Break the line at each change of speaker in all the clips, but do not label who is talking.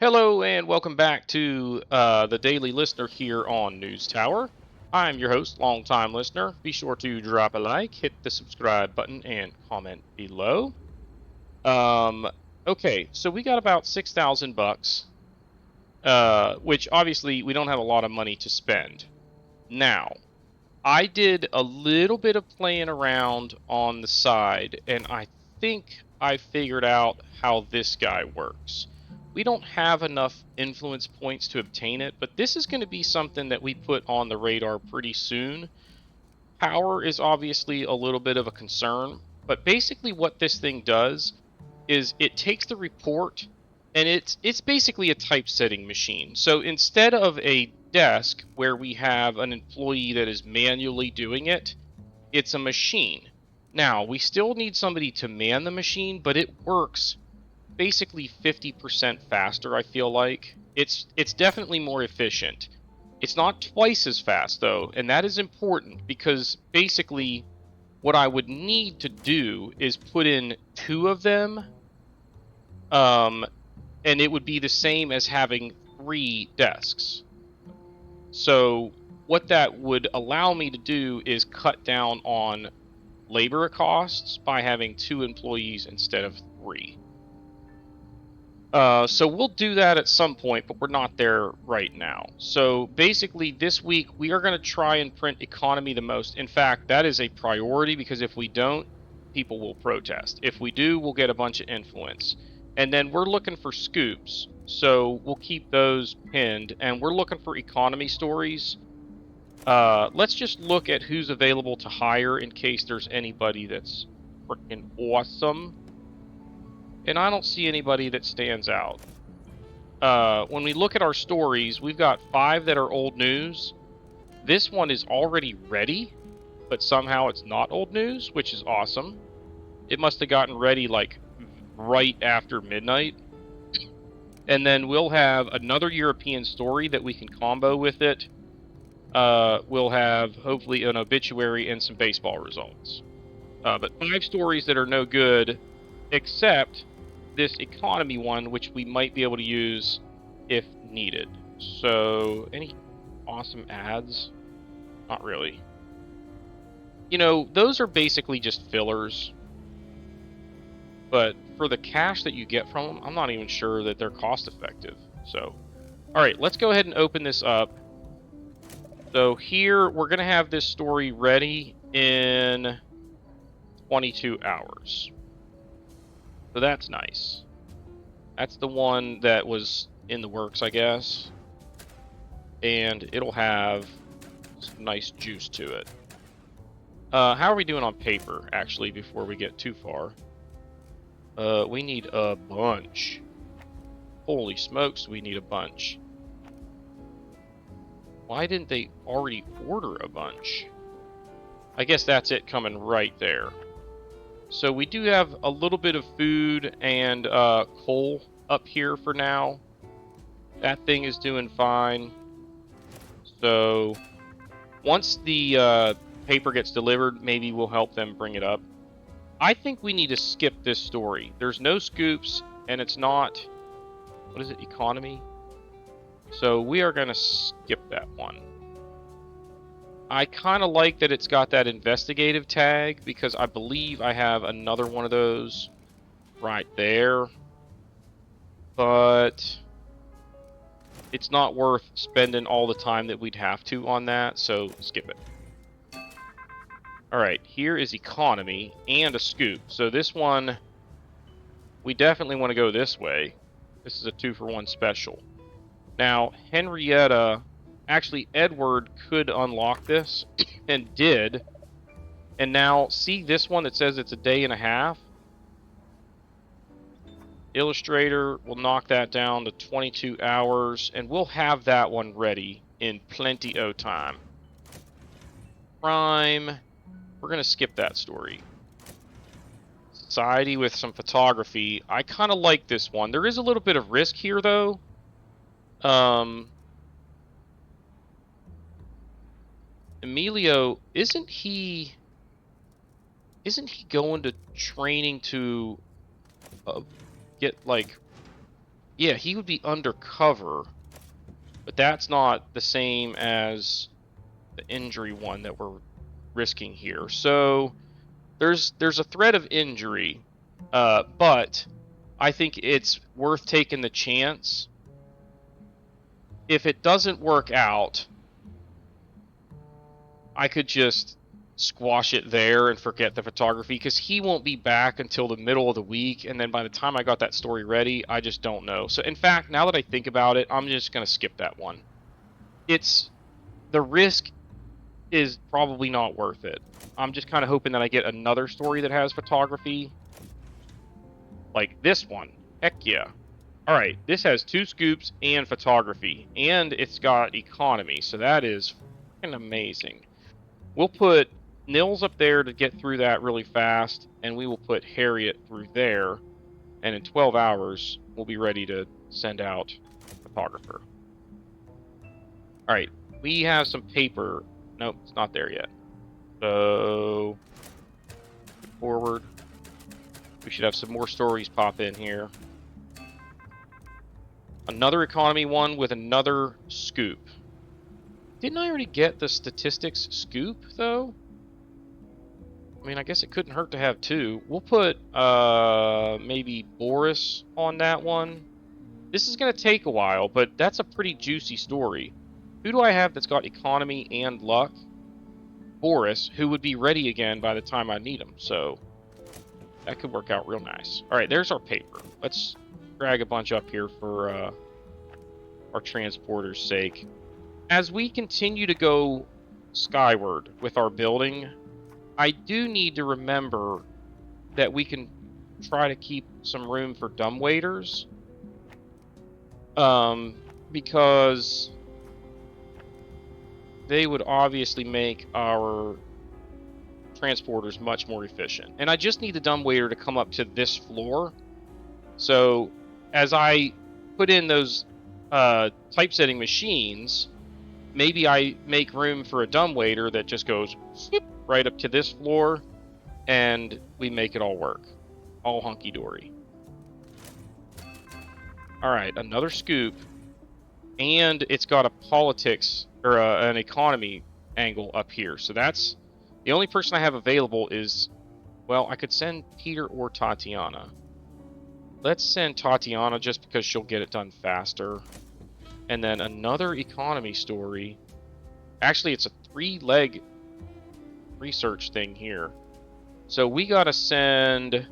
Hello and welcome back to the Daily Listener here on News Tower. I'm your host, longtime listener. Be sure to drop a like, hit the subscribe button, and comment below. Um, okay, so we got about 6,000 bucks, which obviously we don't have a lot of money to spend. Now, I did a little bit of playing around on the side, and I think I figured out how this guy works. We don't have enough influence points to obtain it, but this is going to be something that we put on the radar pretty soon. Power is obviously a little bit of a concern, but basically what this thing does is it takes the report and it's basically a typesetting machine. So instead of a desk where we have an employee that is manually doing it, it's a machine. Now, we still need somebody to man the machine, but it works basically 50% faster, I feel like. It's definitely more efficient. It's not twice as fast though, and that is important because basically what I would need to do is put in two of them, um and it would be the same as having three desks. So what that would allow me to do is cut down on labor costs by having two employees instead of three. So we'll do that at some point, but we're not there right now. So basically, this week we are going to try and print economy the most. In fact, that is a priority because if we don't, people will protest. If we do, we'll get a bunch of influence. And then we're looking for scoops. So we'll keep those pinned. And we're looking for economy stories. Let's just look at who's available to hire in case there's anybody that's freaking awesome. And I don't see anybody that stands out. When we look at our stories, we've got 5 that are old news. This one is already ready, but somehow it's not old news, which is awesome. It must have gotten ready like right after midnight. And then we'll have another European story that we can combo with it. We'll have hopefully an obituary and some baseball results. But 5 stories that are no good, except this economy one, which we might be able to use if needed. So, any awesome ads? Not really. You know, those are basically just fillers. But for the cash that you get from them, I'm not even sure that they're cost effective. So, alright, let's go ahead and open this up. So here, we're going to have this story ready in 22 hours. So that's nice. That's the one that was in the works, I guess. And it'll have some nice juice to it. How are we doing on paper, actually, before we get too far? We need a bunch. Holy smokes, we need a bunch. Why didn't they already order a bunch? I guess that's it coming right there. So we do have a little bit of food and coal up here for now. That thing is doing fine. So once the paper gets delivered, maybe we'll help them bring it up. I think we need to skip this story. There's no scoops, and it's not... What is it? Economy? So we are going to skip that one. I kind of like that it's got that investigative tag because I believe I have another one of those right there. But it's not worth spending all the time that we'd have to on that, so skip it. Alright, here is economy and a scoop. So this one, we definitely want to go this way. This is a 2-for-1 special. Now, Henrietta... Actually, Edward could unlock this, and did. And now, see this one that says it's a day and a half? Illustrator will knock that down to 22 hours, and we'll have that one ready in plenty of time. Crime, we're going to skip that story. Society with some photography. I kind of like this one. There is a little bit of risk here, though. Emilio, isn't he going to training to get like Yeah, he would be undercover, but that's not the same as the injury one that we're risking here. So there's a threat of injury, but I think it's worth taking the chance. If it doesn't work out, I could just squash it there and forget the photography because he won't be back until the middle of the week, and then by the time I got that story ready, I just don't know. So in fact, now that I think about it, I'm just going to skip that one. It's the risk is probably not worth it. I'm just kind of hoping that I get another story that has photography like this one. Heck yeah. All right, this has 2 scoops and photography, and it's got economy, so that is fucking amazing. We'll put Nils up there to get through that really fast, and we will put Harriet through there, and in 12 hours, we'll be ready to send out photographer. All right, we have some paper. Nope, it's not there yet. So, forward. We should have some more stories pop in here. Another economy one with another scoop. Didn't I already get the statistics scoop, though? I mean, I guess it couldn't hurt to have 2. We'll put, maybe Boris on that one. This is going to take a while, but that's a pretty juicy story. Who do I have that's got economy and luck? Boris, who would be ready again by the time I need him, so that could work out real nice. All right, there's our paper. Let's drag a bunch up here for our transporter's sake. As we continue to go skyward with our building, I do need to remember that we can try to keep some room for dumbwaiters. Because they would obviously make our transporters much more efficient. And I just need the dumbwaiter to come up to this floor. So as I put in those typesetting machines, maybe I make room for a dumbwaiter that just goes right up to this floor, and we make it all work. All hunky-dory. All right, another scoop. And it's got a politics, or an economy angle up here. So that's the only person I have available is, well, I could send Peter or Tatiana. Let's send Tatiana just because she'll get it done faster. And then another economy story. Actually, it's a 3-leg research thing here. So we gotta send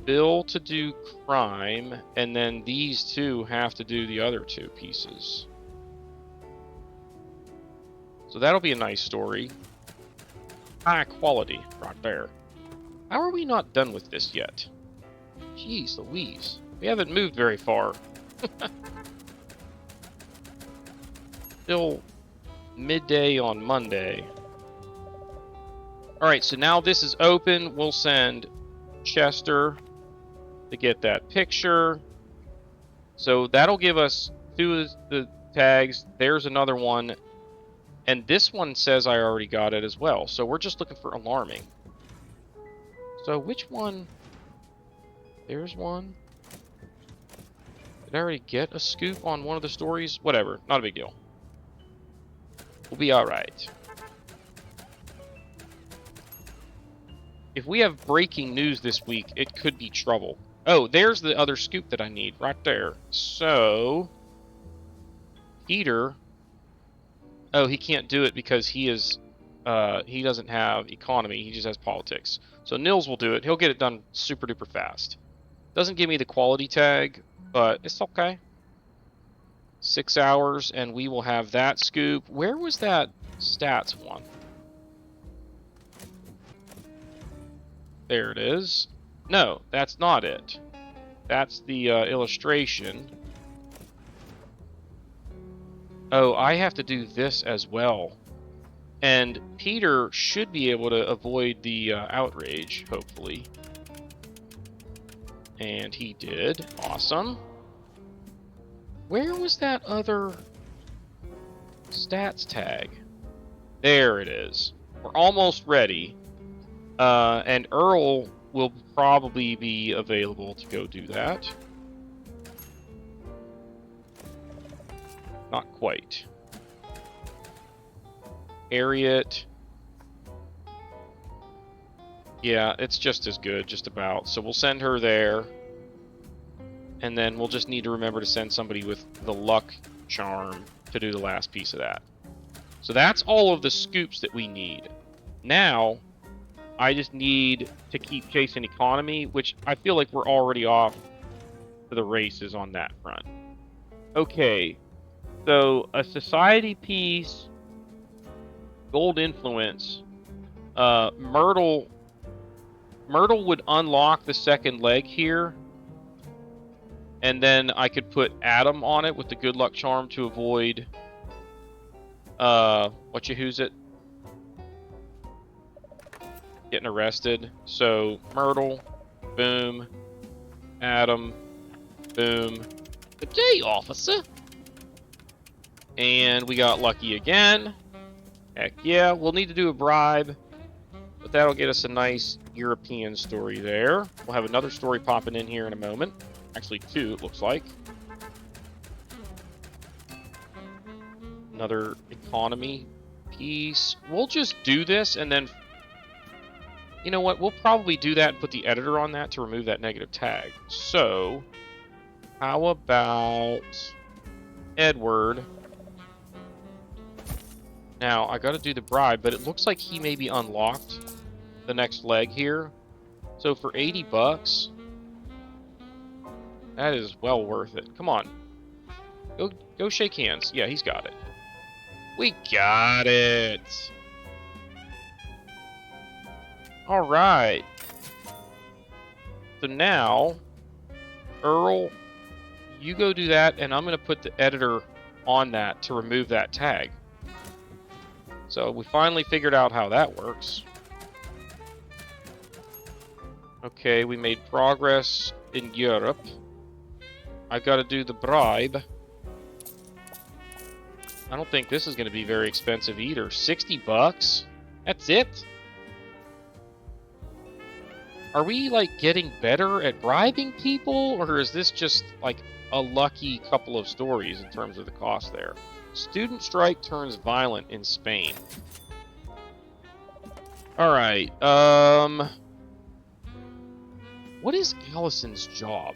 Bill to do crime, and then these 2 have to do the other 2 pieces. So that'll be a nice story. High quality right there. How are we not done with this yet? Jeez Louise. We haven't moved very far. Still midday on Monday. Alright, so now this is open. We'll send Chester to get that picture. So that'll give us 2 of the tags. There's another one. And this one says I already got it as well. So we're just looking for alarming. So which one? There's one. Did I already get a scoop on one of the stories? Whatever, not a big deal. We'll be alright. If we have breaking news this week, it could be trouble. Oh, there's the other scoop that I need, right there. So, Peter... Oh, he can't do it because he is... he doesn't have economy, he just has politics. So Nils will do it. He'll get it done super duper fast. Doesn't give me the quality tag, but it's okay. 6 hours, and we will have that scoop. Where was that stats one? There it is. No, that's not it. That's the illustration. Oh, I have to do this as well. And Peter should be able to avoid the outrage, hopefully. And he did. Awesome. Where was that other stats tag? There it is. We're almost ready. And Earl will probably be available to go do that. Not quite. Harriet. Yeah, it's just as good, just about. So we'll send her there. And then we'll just need to remember to send somebody with the luck charm to do the last piece of that. So that's all of the scoops that we need. Now, I just need to keep chasing economy, which I feel like we're already off to the races on that front. Okay, so a society piece, gold influence, Myrtle would unlock the second leg here, and then I could put Adam on it with the good luck charm to avoid who's it getting arrested. So Myrtle, boom, Adam, boom. Good day, officer. And we got lucky again. Heck yeah, we'll need to do a bribe, but that'll get us a nice European story there. We'll have another story popping in here in a moment. Actually, two, it looks like. Another economy piece. We'll just do this, and then, you know what? We'll probably do that and put the editor on that to remove that negative tag. So, how about Edward? Now, I got to do the bribe, but it looks like he may be unlocked the next leg here. So for 80 bucks, that is well worth it. Come on. Go shake hands. Yeah, he's got it. We got it. All right. So now, Earl, you go do that, and I'm going to put the editor on that to remove that tag. So we finally figured out how that works. Okay, we made progress in Europe. I've got to do the bribe. I don't think this is going to be very expensive either. 60 bucks? That's it? Are we, like, getting better at bribing people? Or is this just, like, a lucky couple of stories in terms of the cost there? Student strike turns violent in Spain. Alright, what is Allison's job?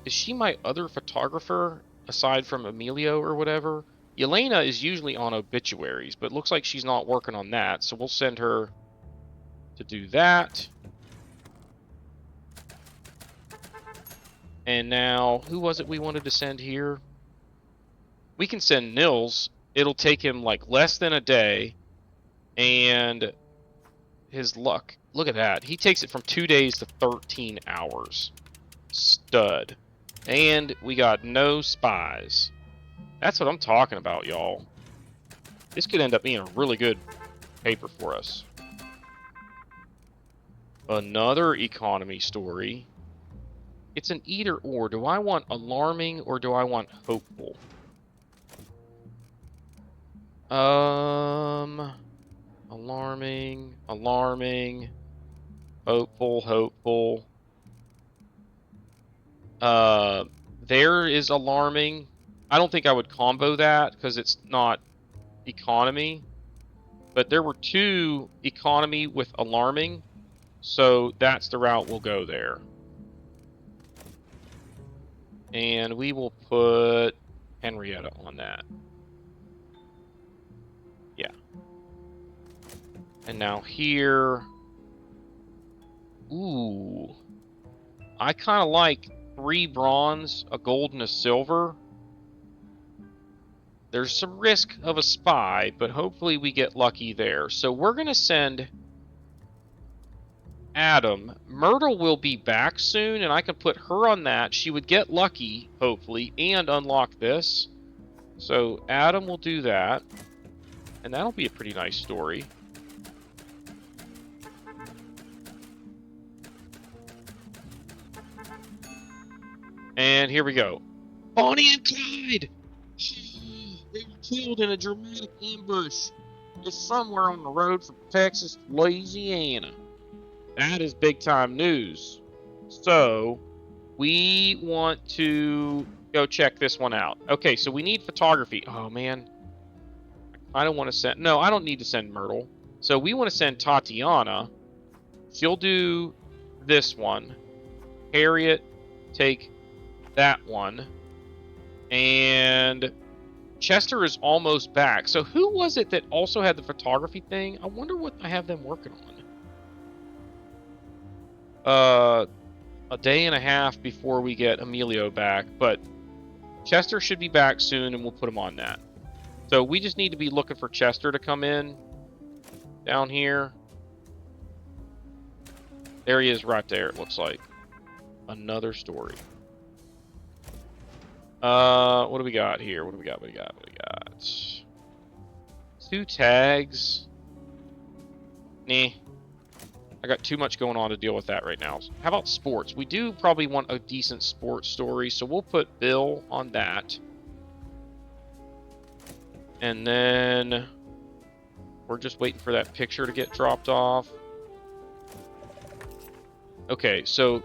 Is she my other photographer, aside from Emilio or whatever? Yelena is usually on obituaries, but looks like she's not working on that, so we'll send her to do that. And now, who was it we wanted to send here? We can send Nils. It'll take him like less than a day, and his luck, look at that. He takes it from 2 days to 13 hours. Stud. And we got no spies. That's what I'm talking about, y'all. This could end up being a really good paper for us. Another economy story. It's an either or. Do I want alarming or do I want hopeful? Alarming, hopeful. There is alarming. I don't think I would combo that because it's not economy. But there were 2 economy with alarming, so that's the route we'll go there. And we will put Henrietta on that. Yeah. And now here... Ooh. I kind of like 3 bronze, a gold, and a silver. There's some risk of a spy, but hopefully we get lucky there. So we're going to send Adam. Myrtle will be back soon, and I can put her on that. She would get lucky, hopefully, and unlock this. So Adam will do that. And that'll be a pretty nice story. And here we go. Bonnie and Clyde! They were killed in a dramatic ambush. It's somewhere on the road from Texas to Louisiana. That is big time news. So we want to go check this one out. Okay, so we need photography. Oh man, I don't want to send. No, I don't need to send Myrtle. So we want to send Tatiana. She'll do this one. Harriet, take that one. And Chester is almost back. So who was it that also had the photography thing? I wonder what I have them working on. A day and a half before we get Emilio back, but Chester should be back soon and we'll put him on that. So we just need to be looking for Chester to come in down here. There he is right there, it looks like. Another story. What do we got here? What do we got? What do we got? What do we got? 2 tags. Nah. I got too much going on to deal with that right now. How about sports? We do probably want a decent sports story, so we'll put Bill on that. And then we're just waiting for that picture to get dropped off. Okay, so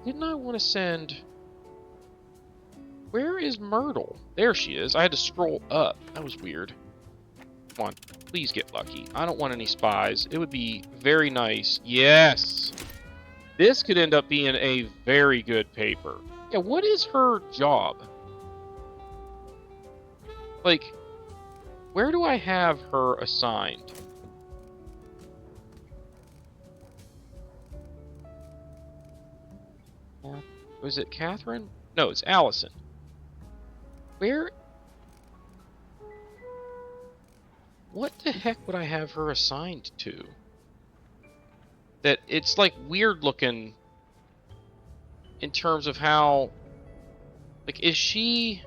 didn't I want to send... Where is Myrtle? There she is. I had to scroll up. That was weird. Come on, please get lucky. I don't want any spies. It would be very nice. Yes! This could end up being a very good paper. Yeah, what is her job? Like, where do I have her assigned? Was it Catherine? No, it's Allison. Where... What the heck would I have her assigned to? That it's like weird looking in terms of how... Like, is she...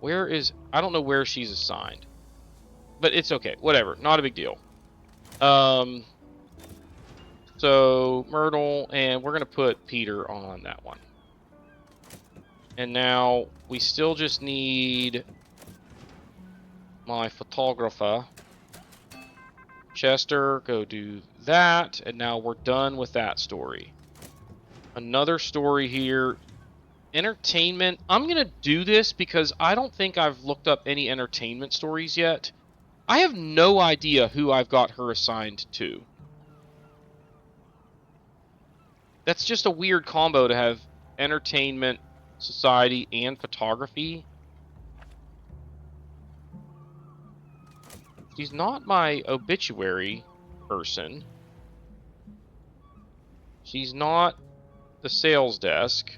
Where is... I don't know where she's assigned. But it's okay. Whatever. Not a big deal. So, Myrtle, and we're going to put Peter on that one. And now, we still just need my photographer. Chester, go do that. And now we're done with that story. Another story here. Entertainment. I'm going to do this because I don't think I've looked up any entertainment stories yet. I have no idea who I've got her assigned to. That's just a weird combo to have entertainment, society, and photography. She's not my obituary person. She's not the sales desk.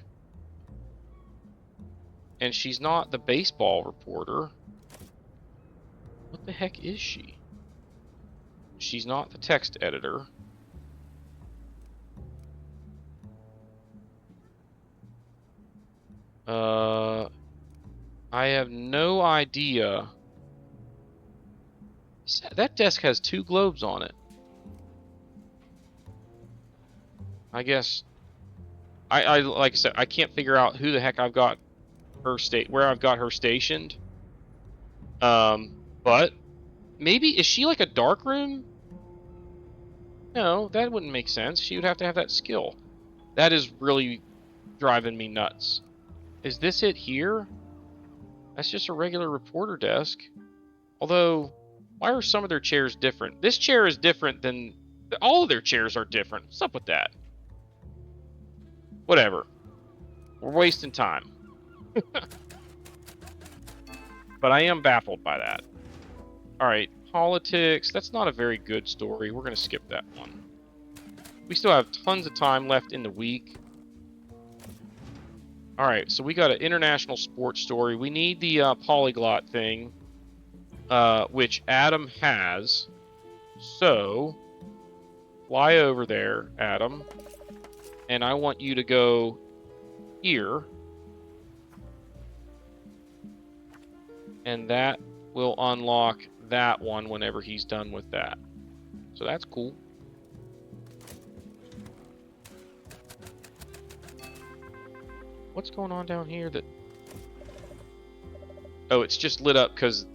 And she's not the baseball reporter. What the heck is she? She's not the text editor. I have no idea. That desk has 2 globes on it. I guess I like I said, I can't figure out who the heck I've got her where I've got her stationed. But maybe is she like a dark room? No, that wouldn't make sense. She would have to have that skill. That is really driving me nuts. Is this it here? That's just a regular reporter desk. Although, why are some of their chairs different? This chair is different than... All of their chairs are different. What's up with that? Whatever. We're wasting time. But I am baffled by that. Alright, politics. That's not a very good story. We're going to skip that one. We still have tons of time left in the week. Alright, so we got an international sports story. We need the polyglot thing, which Adam has. So, fly over there, Adam. And I want you to go here. And that will unlock that one whenever he's done with that. So that's cool. What's going on down here that... Oh, it's just lit up because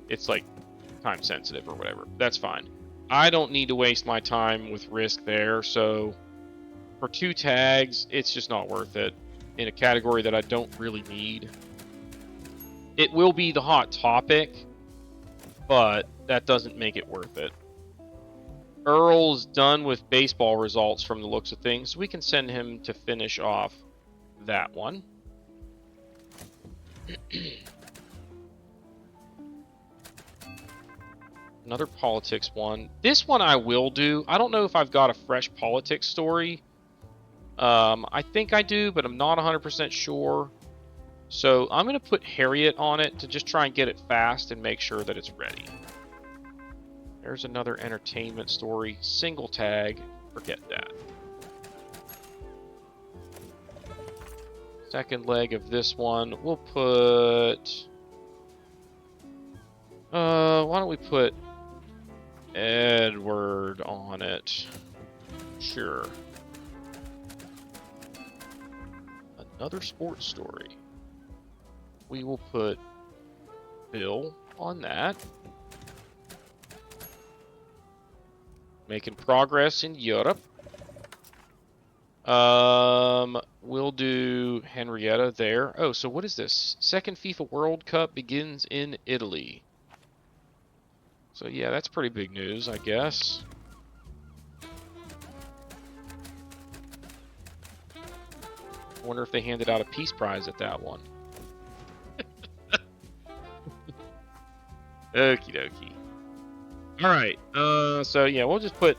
it's like time sensitive or whatever. That's fine. I don't need to waste my time with risk there, so for 2 tags, it's just not worth it in a category that I don't really need. It will be the hot topic, but that doesn't make it worth it. Earl's done with baseball results from the looks of things, so we can send him to finish off that one. Another politics one. This one I will do. I don't know if I've got a fresh politics story. I think I do, but I'm not 100% sure. So I'm going to put Harriet on it to just try and get it fast and make sure that it's ready. There's another entertainment story. Single tag. Forget that. Second leg of this one. We'll put... why don't we put Edward on it? Sure. Another sports story. We will put Bill on that. Making progress in Europe. We'll do Henrietta there. Oh, so what is this? Second FIFA World Cup begins in Italy. So yeah, that's pretty big news, I guess. I wonder if they handed out a peace prize at that one. Okie dokie. Alright, so yeah, we'll just put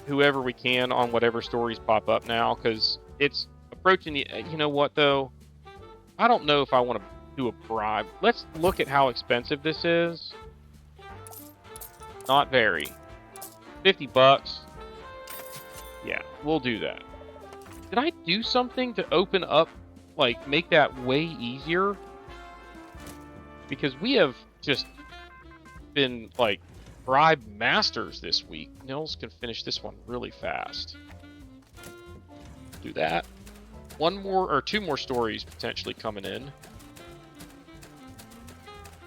whoever we can on whatever stories pop up now, because it's approaching the... You know what, though? I don't know if I want to do a bribe. Let's look at how expensive this is. Not very. 50 bucks. Yeah, we'll do that. Did I do something to open up, like, make that way easier? Because we have just been, like, bribe masters this week. Nils can finish this one really fast. Do that. One more, or 2 more stories potentially coming in.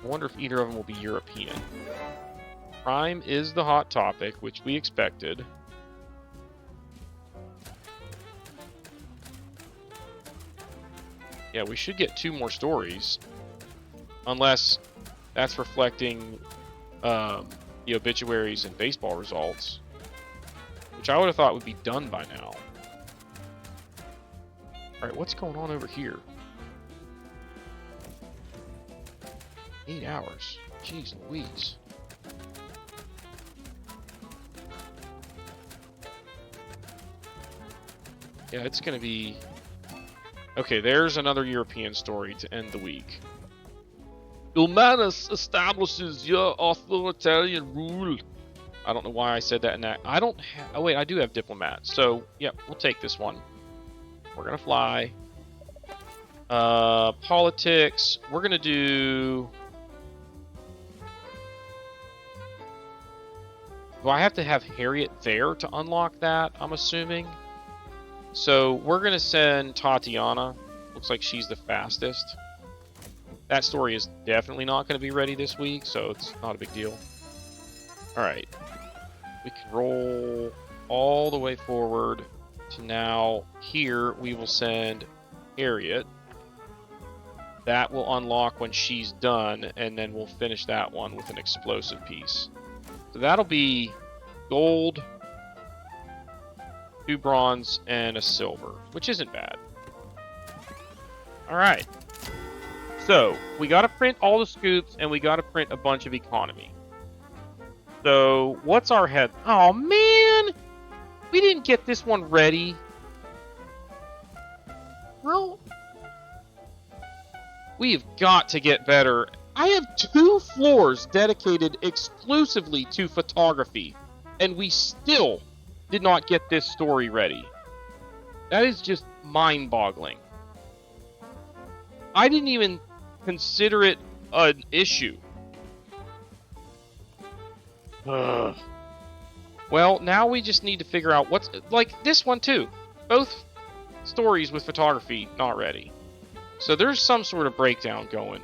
I wonder if either of them will be European. Prime is the hot topic, which we expected. Yeah, we should get 2 more stories. Unless that's reflecting the obituaries and baseball results. Which I would have thought would be done by now. Alright, what's going on over here? 8 hours. Jeez Louise. Yeah, it's going to be... Okay, there's another European story to end the week. Ulmanis establishes your authoritarian rule. I don't know why I said that in that. I don't have... Oh, wait, I do have diplomat. So, yeah, we'll take this one. We're going to fly. Politics. We're going to do... Do I have to have Harriet there to unlock that, I'm assuming? So we're going to send Tatiana. Looks like she's the fastest. That story is definitely not going to be ready this week, so it's not a big deal. Alright. We can roll all the way forward to now. Here, we will send Harriet. That will unlock when she's done, and then we'll finish that one with an explosive piece. So that'll be gold, 2 bronze, and a silver, which isn't bad. Alright. So, we gotta print all the scoops, and we gotta print a bunch of economy. So, what's our head? Oh, man! We didn't get this one ready. Well, we have got to get better. I have 2 floors dedicated exclusively to photography, and we still did not get this story ready. That is just mind-boggling. I didn't even consider it an issue. Ugh. Well, now we just need to figure out what's... Like, this one, too. Both stories with photography not ready. So there's some sort of breakdown going.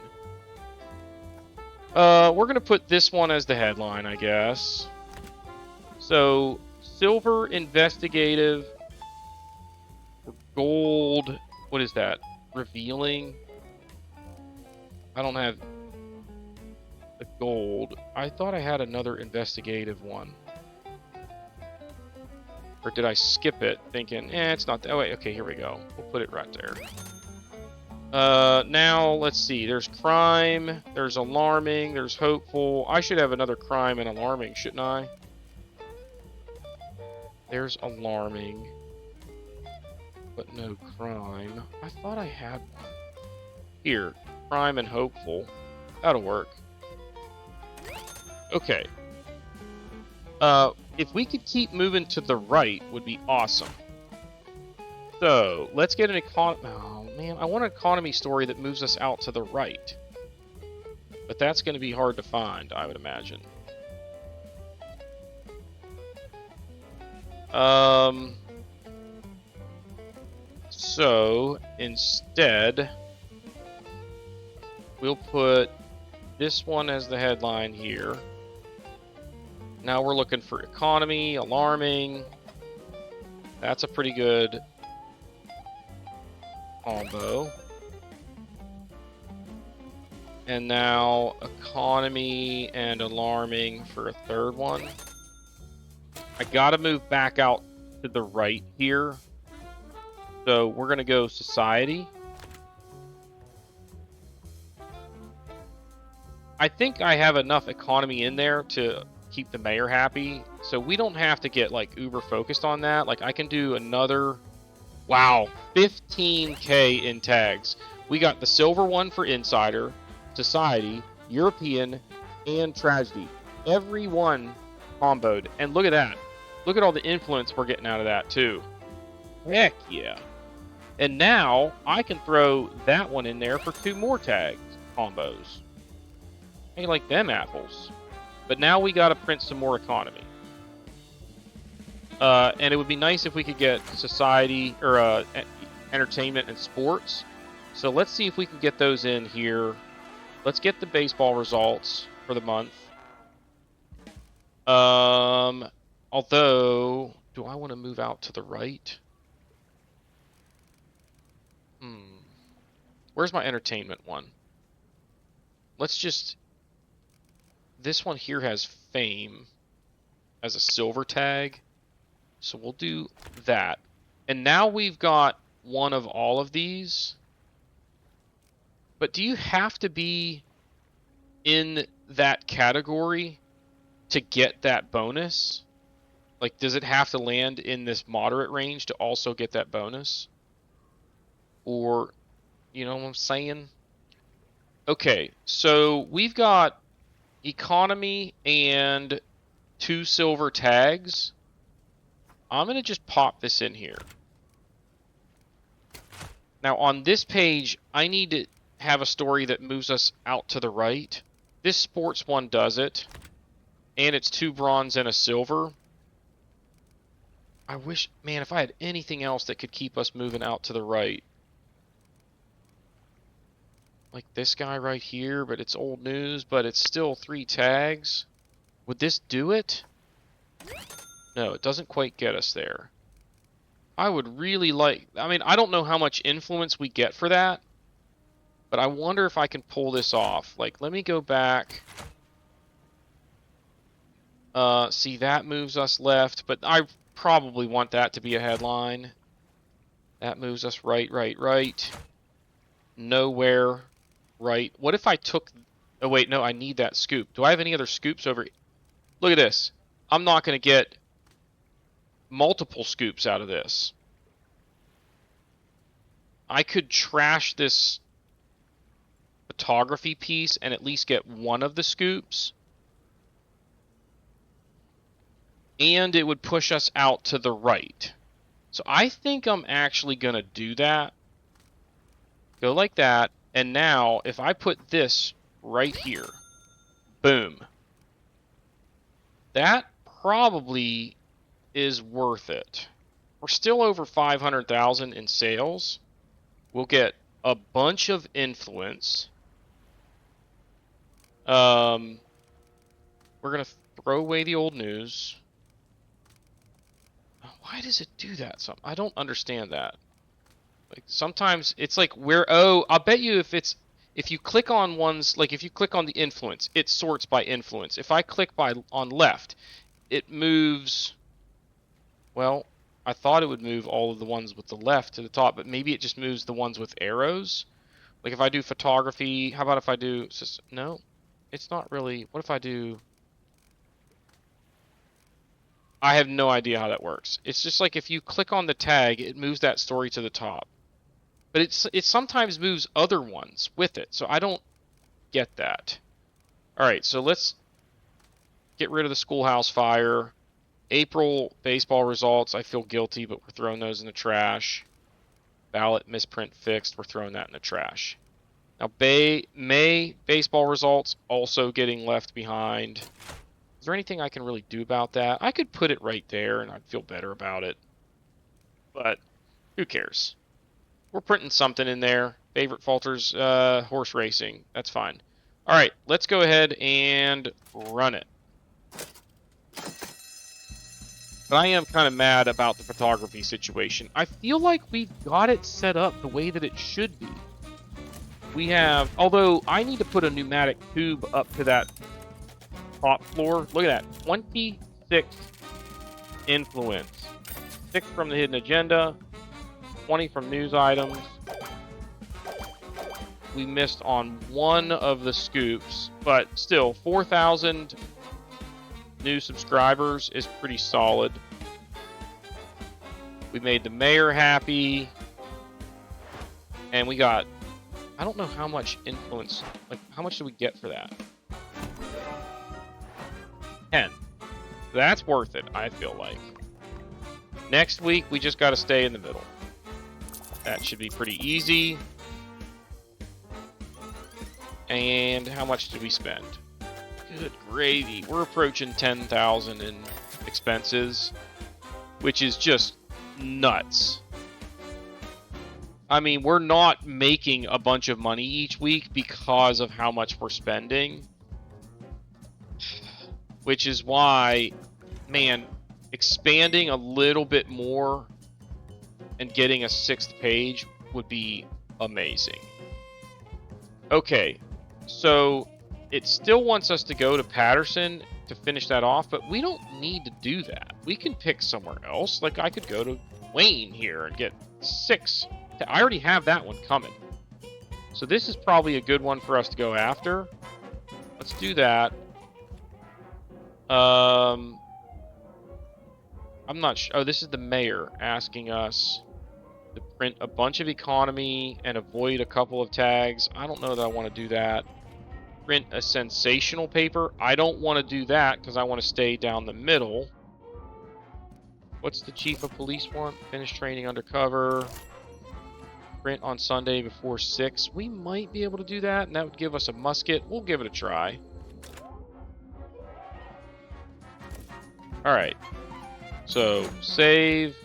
We're gonna put this one as the headline, I guess. So, silver investigative, gold. What is that? Revealing. I don't have the gold. I thought I had another investigative one. Or did I skip it thinking, it's not that. Oh, wait, okay, here we go. We'll put it right there. Now, let's see. There's crime, there's alarming, there's hopeful. I should have another crime and alarming, shouldn't I? There's alarming, but no crime. I thought I had one. Here, crime and hopeful. That'll work. Okay. If we could keep moving to the right, would be awesome. So, let's get an economy. Oh, man, I want an economy story that moves us out to the right. But that's going to be hard to find, I would imagine. So, instead, we'll put this one as the headline here. Now we're looking for economy, alarming. That's a pretty good combo. And now economy and alarming for a third one. I gotta move back out to the right here. So we're gonna go society. I think I have enough economy in there to keep the mayor happy, so we don't have to get like uber focused on that. Like I can do another, wow, 15k in tags. We got the silver one for insider, society, European, and tragedy. Every one comboed, and look at that. Look at all the influence we're getting out of that too. Heck yeah. And now I can throw that one in there for 2 more tags combos. I like them apples. But now we gotta print some more economy. And it would be nice if we could get society, or entertainment and sports. So let's see if we can get those in here. Let's get the baseball results for the month. Although, do I want to move out to the right? Where's my entertainment one? Let's just... This one here has fame as a silver tag. So we'll do that. And now we've got one of all of these. But do you have to be in that category to get that bonus? Like, does it have to land in this moderate range to also get that bonus? Or, you know what I'm saying? Okay, so we've got economy and 2 silver tags. I'm going to just pop this in here. Now, on this page, I need to have a story that moves us out to the right. This sports one does it. And it's 2 bronze and a silver. I wish, man, if I had anything else that could keep us moving out to the right. Like this guy right here, but it's old news, but it's still 3 tags. Would this do it? No, it doesn't quite get us there. I would really like... I mean, I don't know how much influence we get for that. But I wonder if I can pull this off. Like, let me go back. See, that moves us left. But I probably want that to be a headline. That moves us right, right, right. Nowhere, right. What if I took... Oh, wait, no, I need that scoop. Do I have any other scoops over... Look at this. I'm not going to get multiple scoops out of this. I could trash this photography piece and at least get one of the scoops. And it would push us out to the right. So I think I'm actually going to do that. Go like that. And now, if I put this right here, boom. That probably is worth it. We're still over 500,000 in sales. We'll get a bunch of influence. We're going to throw away the old news. Why does it do that? I don't understand that. Like sometimes it's like I'll bet you if you click on ones, like if you click on the influence, it sorts by influence. If I click on left, it moves. Well, I thought it would move all of the ones with the left to the top, but maybe it just moves the ones with arrows. Like if I do photography, how about if I do, no, it's not really. What if I do, I have no idea how that works. It's just like if you click on the tag, it moves that story to the top. But it sometimes moves other ones with it, so I don't get that. All right, so let's get rid of the schoolhouse fire. April baseball results, I feel guilty, but we're throwing those in the trash. Ballot misprint fixed, we're throwing that in the trash. Now, May baseball results also getting left behind. Is there anything I can really do about that? I could put it right there and I'd feel better about it. But who cares? We're printing something in there. Favorite falters, horse racing. That's fine. All right, let's go ahead and run it. But I am kind of mad about the photography situation. I feel like we've got it set up the way that it should be. We have, although I need to put a pneumatic tube up to that top floor. Look at that, 26 influence. 6 from the hidden agenda, 20 from news items. We missed on one of the scoops, but still, 4,000 new subscribers is pretty solid. We made the mayor happy. And we got, I don't know how much influence, like how much do we get for that? 10. That's worth it, I feel like. Next week, we just got to stay in the middle. That should be pretty easy. And how much did we spend? Good gravy. We're approaching 10,000 in expenses, which is just nuts. I mean, we're not making a bunch of money each week because of how much we're spending. Which is why, man, expanding a little bit more and getting a 6th page would be amazing. Okay, so it still wants us to go to Patterson to finish that off, but we don't need to do that. We can pick somewhere else. Like I could go to Wayne here and get 6. I already have that one coming. So this is probably a good one for us to go after. Let's do that. I'm not sure. Oh, this is the mayor asking us to print a bunch of economy and avoid a couple of tags. I don't know that I want to do that. Print a sensational paper. I don't want to do that because I want to stay down the middle. What's the chief of police want? Finish training undercover. Print on Sunday before 6. We might be able to do that, and that would give us a musket. We'll give it a try. All right. So save.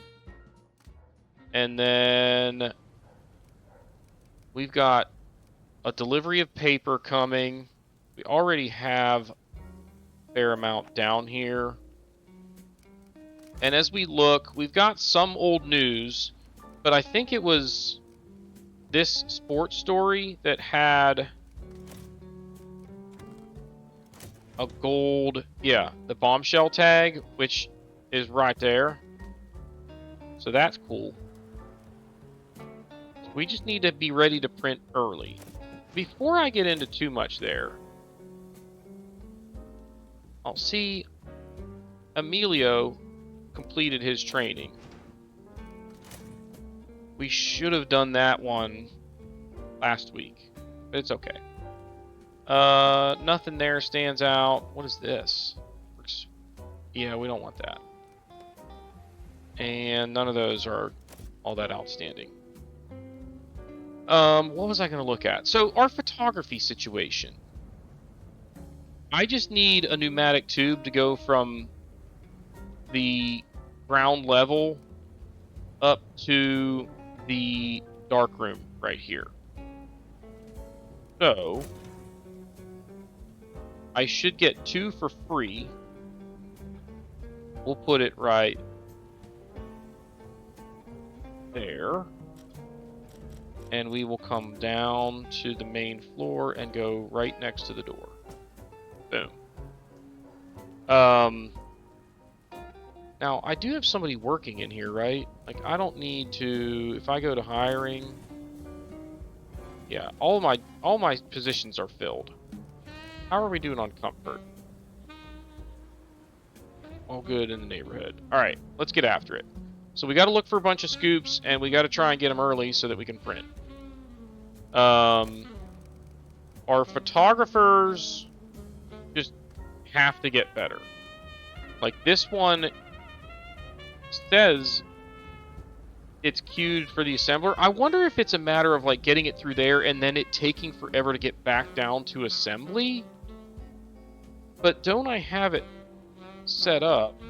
And then we've got a delivery of paper coming. We already have a fair amount down here. And as we look, we've got some old news, but I think it was this sports story that had a gold, yeah, the bombshell tag, which is right there. So that's cool. We just need to be ready to print early. Before I get into too much there, I'll see Emilio completed his training. We should have done that one last week, but it's okay. Nothing there stands out. What is this? Yeah, we don't want that. And none of those are all that outstanding. What was I going to look at? So our photography situation. I just need a pneumatic tube to go from the ground level up to the dark room right here. So I should get 2 for free. We'll put it right there. And we will come down to the main floor and go right next to the door. Boom. Now, I do have somebody working in here, right? Like, I don't need to... If I go to hiring... Yeah, all my positions are filled. How are we doing on comfort? All good in the neighborhood. All right, let's get after it. So we got to look for a bunch of scoops, and we got to try and get them early so that we can print. Our photographers just have to get better. Like, this one says it's queued for the assembler. I wonder if it's a matter of, like, getting it through there and then it taking forever to get back down to assembly. But don't I have it set up?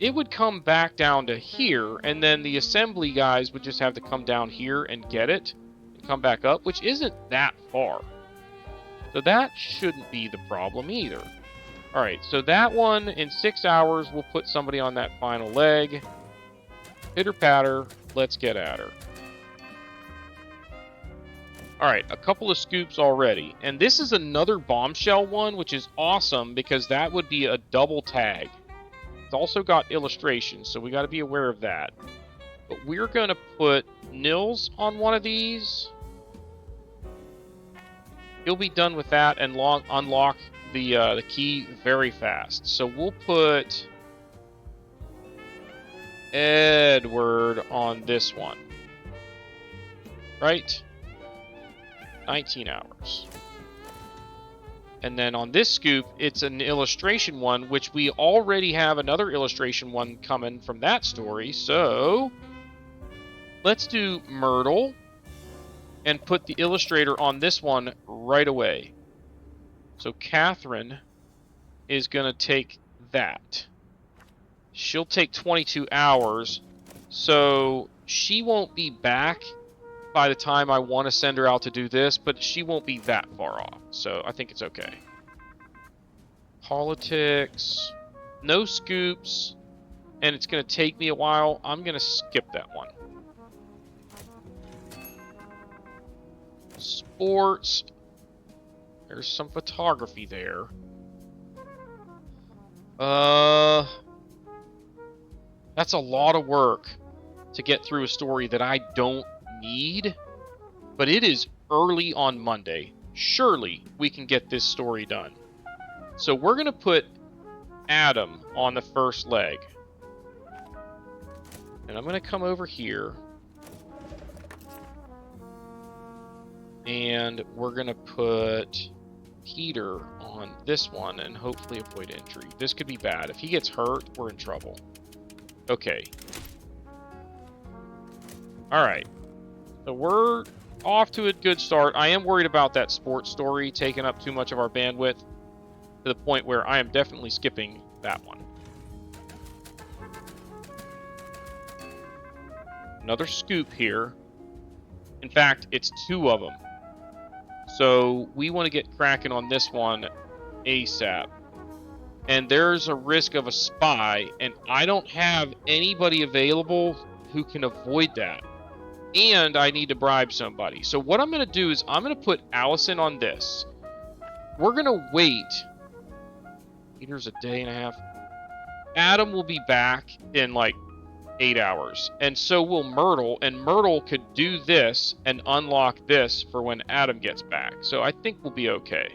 It would come back down to here, and then the assembly guys would just have to come down here and get it and come back up, which isn't that far. So that shouldn't be the problem either. Alright, so that one, in 6 hours, we'll put somebody on that final leg. Pitter-patter, let's get at her. Alright, a couple of scoops already. And this is another bombshell one, which is awesome, because that would be a double tag. It's also got illustrations, so we got to be aware of that. But we're going to put Nils on one of these. He'll be done with that and unlock the key very fast. So we'll put Edward on this one. Right? 19 hours. And then on this scoop, it's an illustration one, which we already have another illustration one coming from that story. So let's do Myrtle and put the illustrator on this one right away. So Catherine is going to take that. She'll take 22 hours, so she won't be back by the time I want to send her out to do this, but she won't be that far off, so I think it's okay. Politics, no scoops, and it's going to take me a while. I'm going to skip that one. Sports, there's some photography there. That's a lot of work to get through a story that I don't need, but it is early on Monday. Surely we can get this story done. So we're going to put Adam on the first leg. And I'm going to come over here. And we're going to put Peter on this one and hopefully avoid injury. This could be bad. If he gets hurt, we're in trouble. Okay. Alright. So we're off to a good start. I am worried about that sports story taking up too much of our bandwidth to the point where I am definitely skipping that one. Another scoop here. In fact, it's 2 of them. So we want to get cracking on this one ASAP. And there's a risk of a spy, and I don't have anybody available who can avoid that. And I need to bribe somebody. So what I'm going to do is I'm going to put Allison on this. We're going to wait. Peter's a day and a half. Adam will be back in like 8 hours. And so will Myrtle. And Myrtle could do this and unlock this for when Adam gets back. So I think we'll be okay.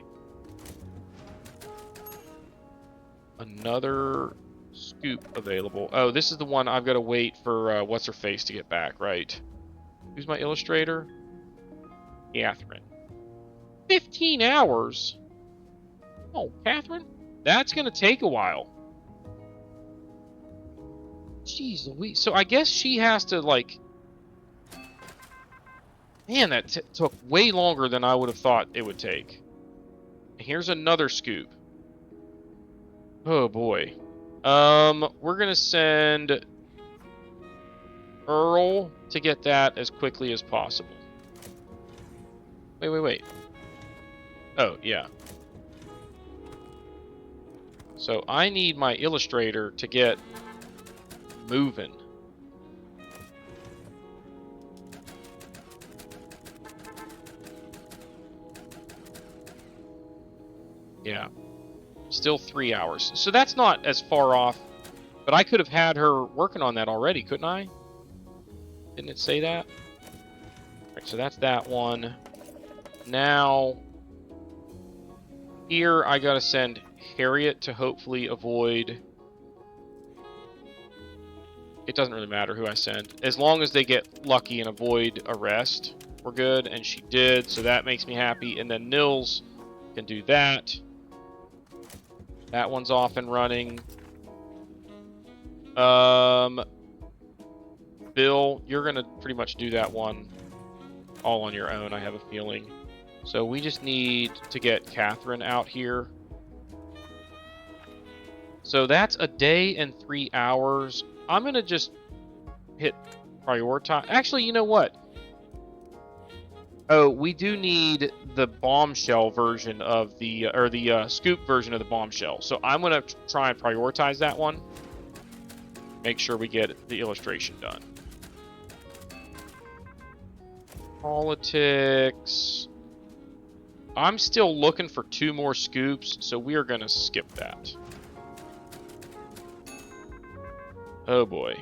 Another scoop available. Oh, this is the one I've got to wait for what's-her-face to get back, right? Who's my illustrator? Catherine. 15 hours? Oh, Catherine? That's going to take a while. Jeez Louise. So I guess she has to, like... Man, that took way longer than I would have thought it would take. Here's another scoop. Oh, boy. We're going to send Earl to get that as quickly as possible. Wait. Oh, yeah. So I need my illustrator to get moving. Yeah. Still 3 hours. So that's not as far off. But I could have had her working on that already, couldn't I? Didn't it say that? All right, so that's that one. Now, here I gotta send Harriet to hopefully avoid... It doesn't really matter who I send. As long as they get lucky and avoid arrest, we're good. And she did, so that makes me happy. And then Nils can do that. That one's off and running. Bill, you're gonna pretty much do that one all on your own, I have a feeling. So we just need to get Catherine out here. So that's a day and 3 hours. I'm gonna just hit prioritize. Actually, you know what? Oh, we do need the bombshell version of the, or the scoop version of the bombshell. So I'm gonna try and prioritize that one. Make sure we get the illustration done. Politics. I'm still looking for 2 more scoops, so we are gonna skip that. Oh boy.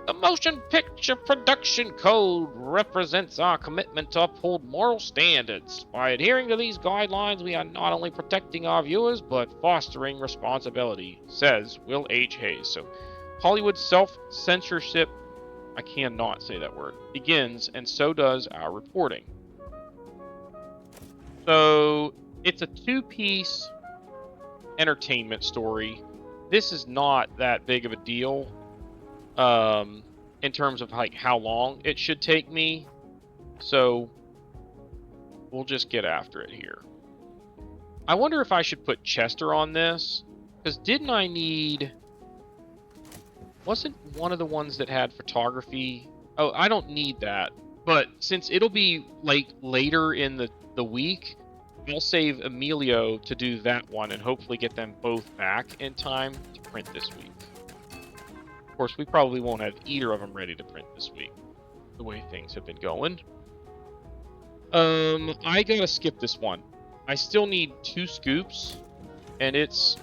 The Motion Picture Production Code represents our commitment to uphold moral standards. By adhering to these guidelines, we are not only protecting our viewers, but fostering responsibility, says Will H. Hayes. So, Hollywood self-censorship, I cannot say that word, begins, and so does our reporting. So, it's a 2-piece entertainment story. This is not that big of a deal. In terms of like how long it should take me. So we'll just get after it here. I wonder if I should put Chester on this, because didn't I need... Wasn't one of the ones that had photography? Oh, I don't need that. But since it'll be like later in the week, I'll save Emilio to do that one and hopefully get them both back in time to print this week. Of course, we probably won't have either of them ready to print this week, the way things have been going. I gotta skip this one. I still need 2 scoops, and it's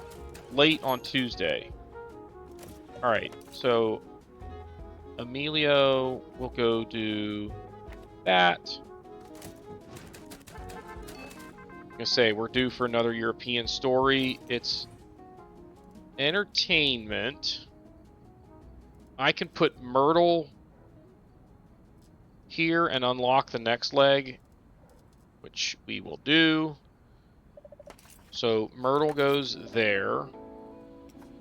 late on Tuesday. Alright, so Emilio will go do that. I'm gonna say we're due for another European story. It's entertainment. I can put Myrtle here and unlock the next leg, which we will do. So Myrtle goes there.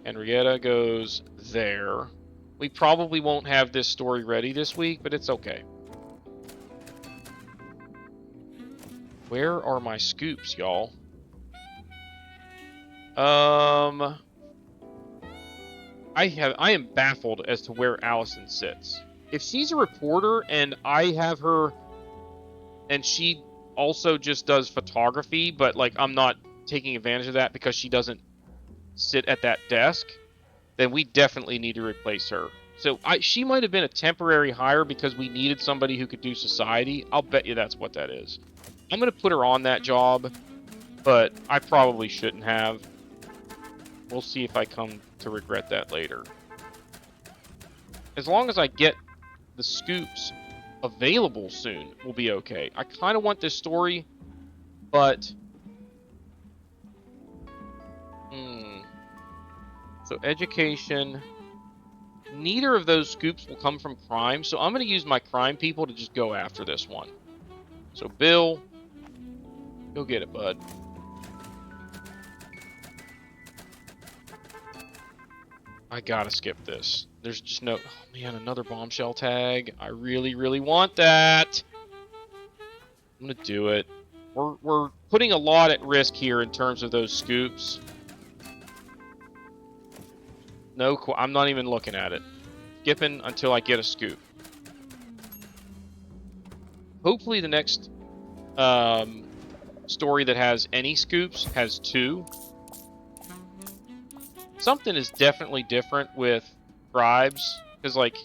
Henrietta goes there. We probably won't have this story ready this week, but it's okay. Where are my scoops, y'all? I am baffled as to where Allison sits. If she's a reporter and I have her, and she also just does photography, but like I'm not taking advantage of that because she doesn't sit at that desk, then we definitely need to replace her. So she might have been a temporary hire because we needed somebody who could do society. I'll bet you that's what that is. I'm going to put her on that job, but I probably shouldn't have. We'll see if I come to regret that later. As long as I get the scoops available soon, we'll be okay. I kind of want this story, but... So education... Neither of those scoops will come from crime, so I'm going to use my crime people to just go after this one. So Bill, go get it, bud. I gotta skip this. There's just no... Oh man, another bombshell tag. I really, really want that. I'm gonna do it. We're putting a lot at risk here in terms of those scoops. No, I'm not even looking at it. Skipping until I get a scoop. Hopefully the next story that has any scoops has 2. something is definitely different with tribes, because like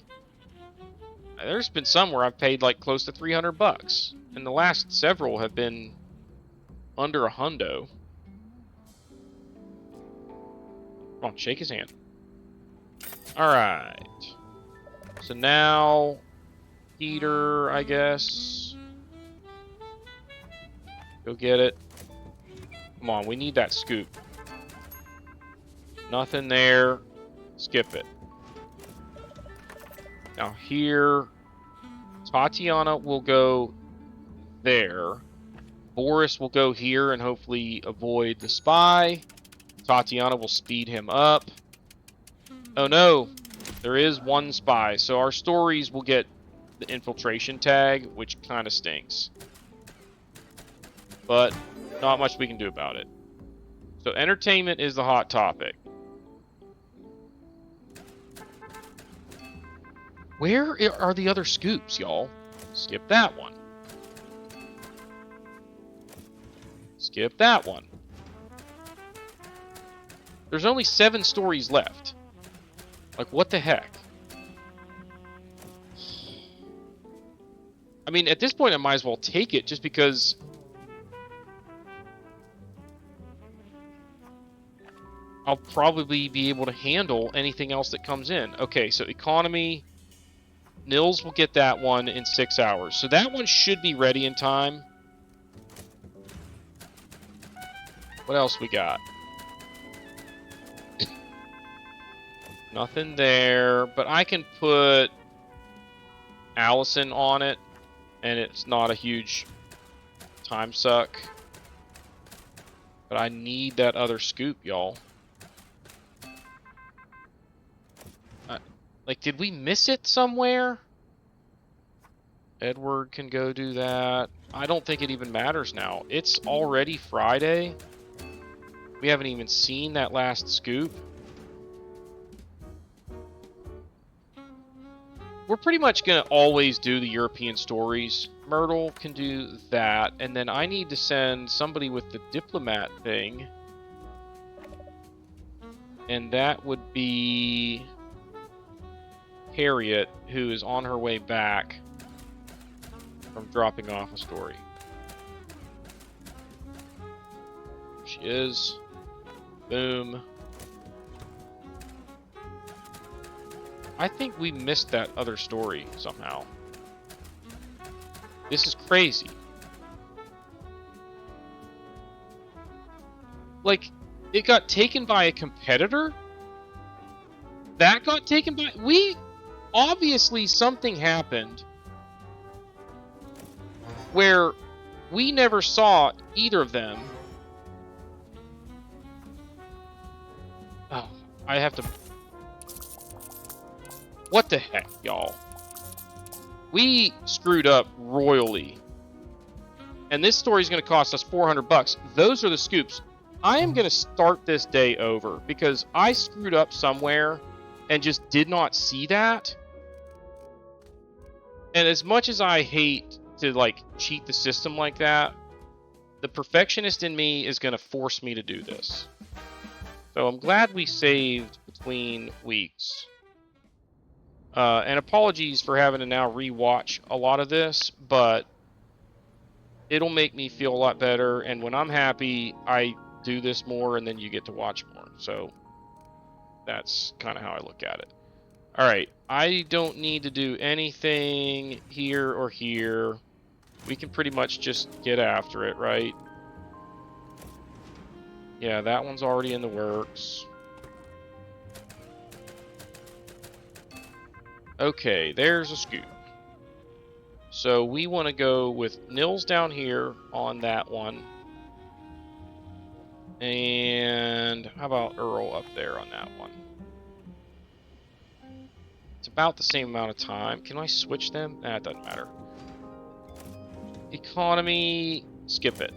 there's been some where I've paid like close to $300, and the last several have been under a hundo. Come on, shake his hand. All right. So now, Peter, I guess. Go get it. Come on, we need that scoop. Nothing there. Skip it. Now here, Tatiana will go there. Boris will go here and hopefully avoid the spy. Tatiana will speed him up. Oh no, there is one spy. So our stories will get the infiltration tag, which kind of stinks. But not much we can do about it. So entertainment is the hot topic. Where are the other scoops, y'all? Skip that one. Skip that one. There's only 7 stories left. Like, what the heck? I mean, at this point, I might as well take it just because I'll probably be able to handle anything else that comes in. Okay, so economy. Nils will get that one in 6 hours. So that one should be ready in time. What else we got? Nothing there, but I can put Allison on it, and it's not a huge time suck. But I need that other scoop, y'all. Like, did we miss it somewhere? Edward can go do that. I don't think it even matters now. It's already Friday. We haven't even seen that last scoop. We're pretty much going to always do the European stories. Myrtle can do that. And then I need to send somebody with the diplomat thing. And that would be Harriet, who is on her way back from dropping off a story. She is. Boom. I think we missed that other story somehow. This is crazy. Like, it got taken by a competitor? That got taken by... Obviously, something happened where we never saw either of them. Oh, I have to... What the heck, y'all? We screwed up royally. And this story is going to cost us $400. Those are the scoops. I am going to start this day over because I screwed up somewhere and just did not see that. And as much as I hate to like cheat the system like that, the perfectionist in me is going to force me to do this. So I'm glad we saved between weeks. And apologies for having to now rewatch a lot of this, but it'll make me feel a lot better. And when I'm happy, I do this more, and then you get to watch more. So that's kind of how I look at it. All right, I don't need to do anything here or here. We can pretty much just get after it, right? Yeah, that one's already in the works. Okay, there's a scoop. So we want to go with Nils down here on that one. And how about Earl up there on that one? It's about the same amount of time. Can I switch them? Nah, it doesn't matter. Economy, skip it.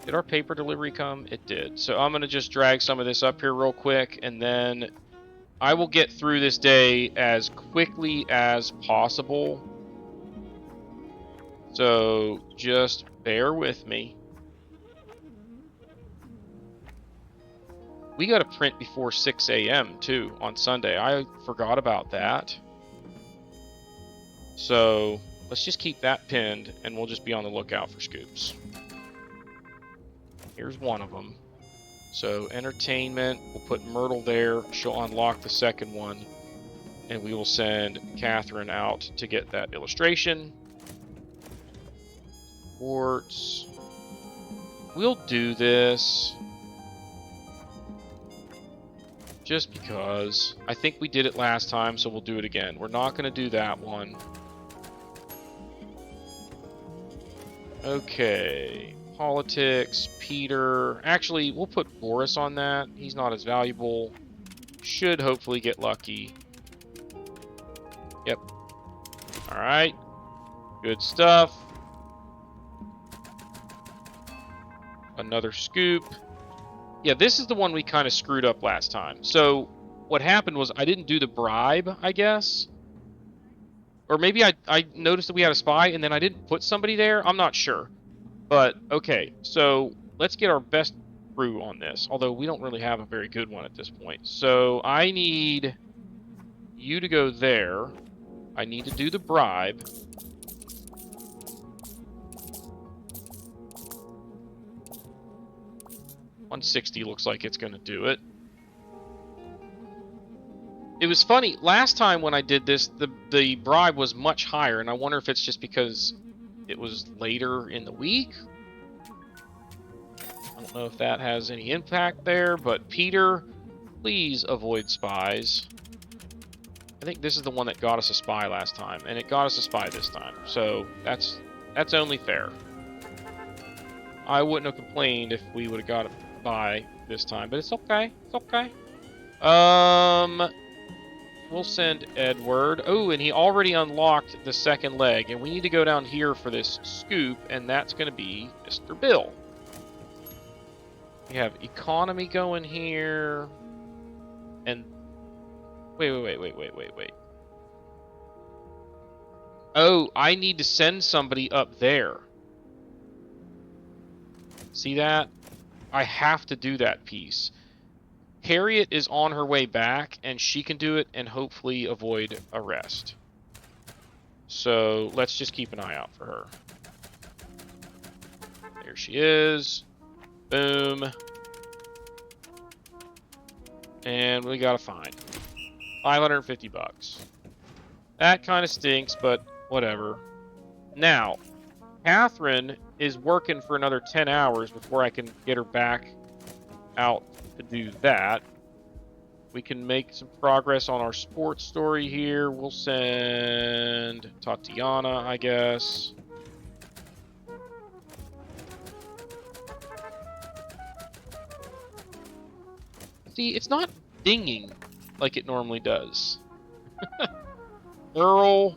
Did our paper delivery come? It did. So I'm going to just drag some of this up here real quick, and then I will get through this day as quickly as possible. So just bear with me. We got to print before 6 a.m. too on Sunday. I forgot about that. So let's just keep that pinned, and we'll just be on the lookout for scoops. Here's one of them. So entertainment, we'll put Myrtle there. She'll unlock the second one, and we will send Catherine out to get that illustration. Sports. We'll do this just because. I think we did it last time, so we'll do it again. We're not going to do that one. Okay. Politics, Peter. Actually, we'll put Boris on that. He's not as valuable. Should hopefully get lucky. Yep. Alright. Good stuff. Another scoop. Yeah, this is the one we kind of screwed up last time. So, what happened was I didn't do the bribe, I guess. Or maybe I noticed that we had a spy, and then I didn't put somebody there. I'm not sure. But, okay, so let's get our best crew on this. Although, we don't really have a very good one at this point. So, I need you to go there. I need to do the bribe. $160 looks like it's going to do it. It was funny, last time when I did this, the bribe was much higher, and I wonder if it's just because it was later in the week. I don't know if that has any impact there, but Peter, please avoid spies. I think this is the one that got us a spy last time, and it got us a spy this time, so that's only fair. I wouldn't have complained if we would have got a spy this time, but it's okay. It's okay. We'll send Edward. Oh, and he already unlocked the second leg, and we need to go down here for this scoop, and that's going to be Mr. Bill. We have economy going here, and wait. Oh, I need to send somebody up there. See that? I have to do that piece. Harriet is on her way back, and she can do it and hopefully avoid arrest. So let's just keep an eye out for her. There she is. Boom. And we got a fine. $550. That kind of stinks, but whatever. Now, Catherine is working for another 10 hours before I can get her back out to do that. We can make some progress on our sports story here. We'll send Tatiana, I guess. See, it's not dinging like it normally does. Earl.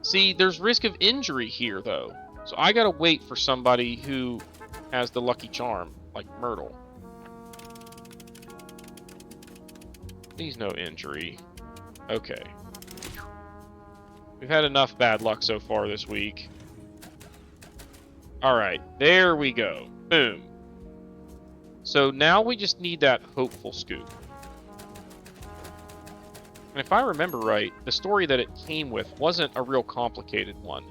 See, there's risk of injury here, though. So I gotta wait for somebody who has the lucky charm, like Myrtle. Please no injury. Okay. We've had enough bad luck so far this week. Alright, there we go. Boom. So now we just need that hopeful scoop. And if I remember right, the story that it came with wasn't a real complicated one.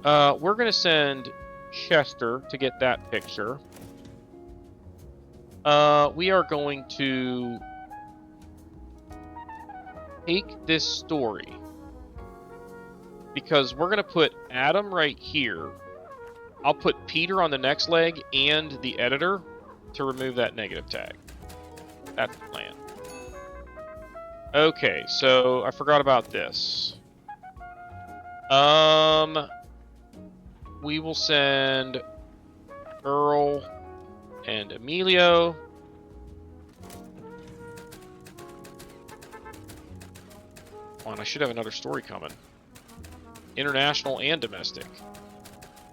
We're going to send Chester to get that picture. We are going to take this story, because we're going to put Adam right here. I'll put Peter on the next leg and the editor to remove that negative tag. That's the plan. Okay, so I forgot about this. We will send Earl and Emilio. Come on, I should have another story coming. International and domestic.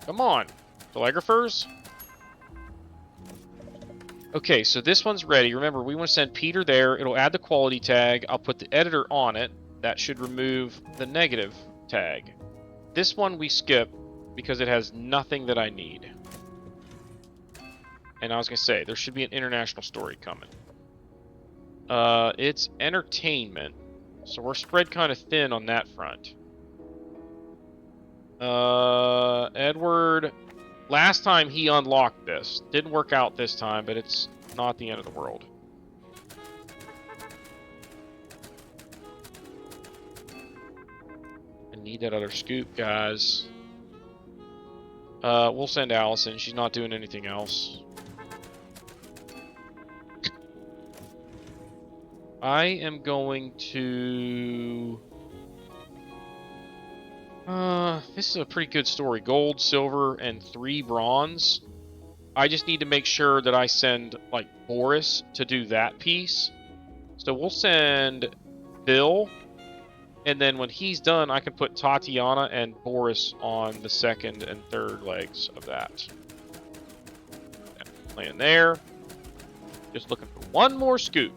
Come on, telegraphers. Okay, so this one's ready. Remember, we want to send Peter there. It'll add the quality tag. I'll put the editor on it. That should remove the negative tag. This one we skip because it has nothing that I need. And I was going to say, there should be an international story coming. It's entertainment. So we're spread kind of thin on that front. Edward, last time he unlocked this. Didn't work out this time, but it's not the end of the world. I need that other scoop, guys. We'll send Allison. She's not doing anything else. I am going to... this is a pretty good story. Gold, silver, and 3 bronze. I just need to make sure that I send, like, Boris to do that piece. So we'll send Bill, and then when he's done, I can put Tatiana and Boris on the second and third legs of that. Plan there. Just looking for one more scoop.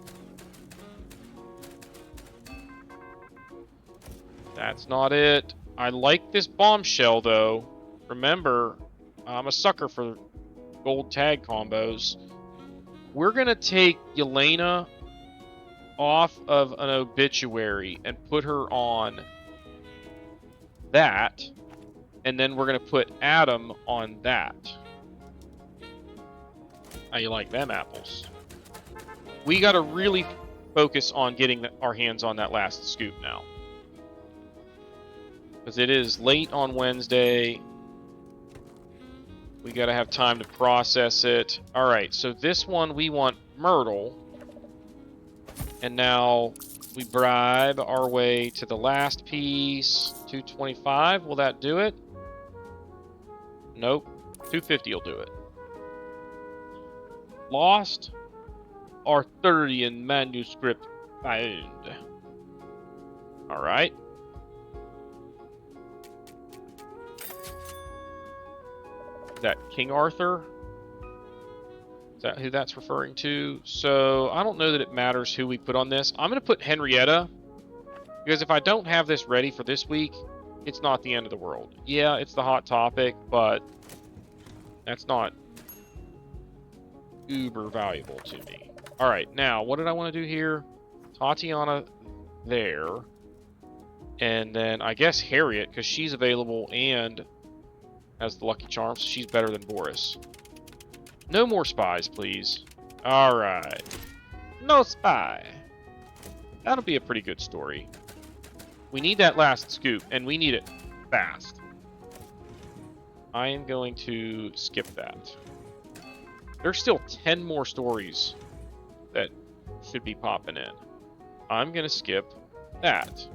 That's not it. I like this bombshell, though. Remember, I'm a sucker for gold tag combos. We're going to take Yelena off of an obituary and put her on that. And then we're going to put Adam on that. How you like them apples? We got to really focus on getting our hands on that last scoop now. Because it is late on Wednesday. We got to have time to process it. Alright, so this one we want Myrtle. And now we bribe our way to the last piece. 225, will that do it? Nope. 250 will do it. Lost Arthurian manuscript found. Alright. Is that King Arthur? Is that who that's referring to? So, I don't know that it matters who we put on this. I'm going to put Henrietta, because if I don't have this ready for this week, it's not the end of the world. Yeah, it's the hot topic, but that's not uber valuable to me. Alright, now, what did I want to do here? Tatiana there. And then, I guess Harriet, because she's available and has the Lucky Charms. She's better than Boris. No more spies, please. Alright. No spy. That'll be a pretty good story. We need that last scoop, and we need it fast. I am going to skip that. There's still 10 more stories that should be popping in. I'm going to skip that.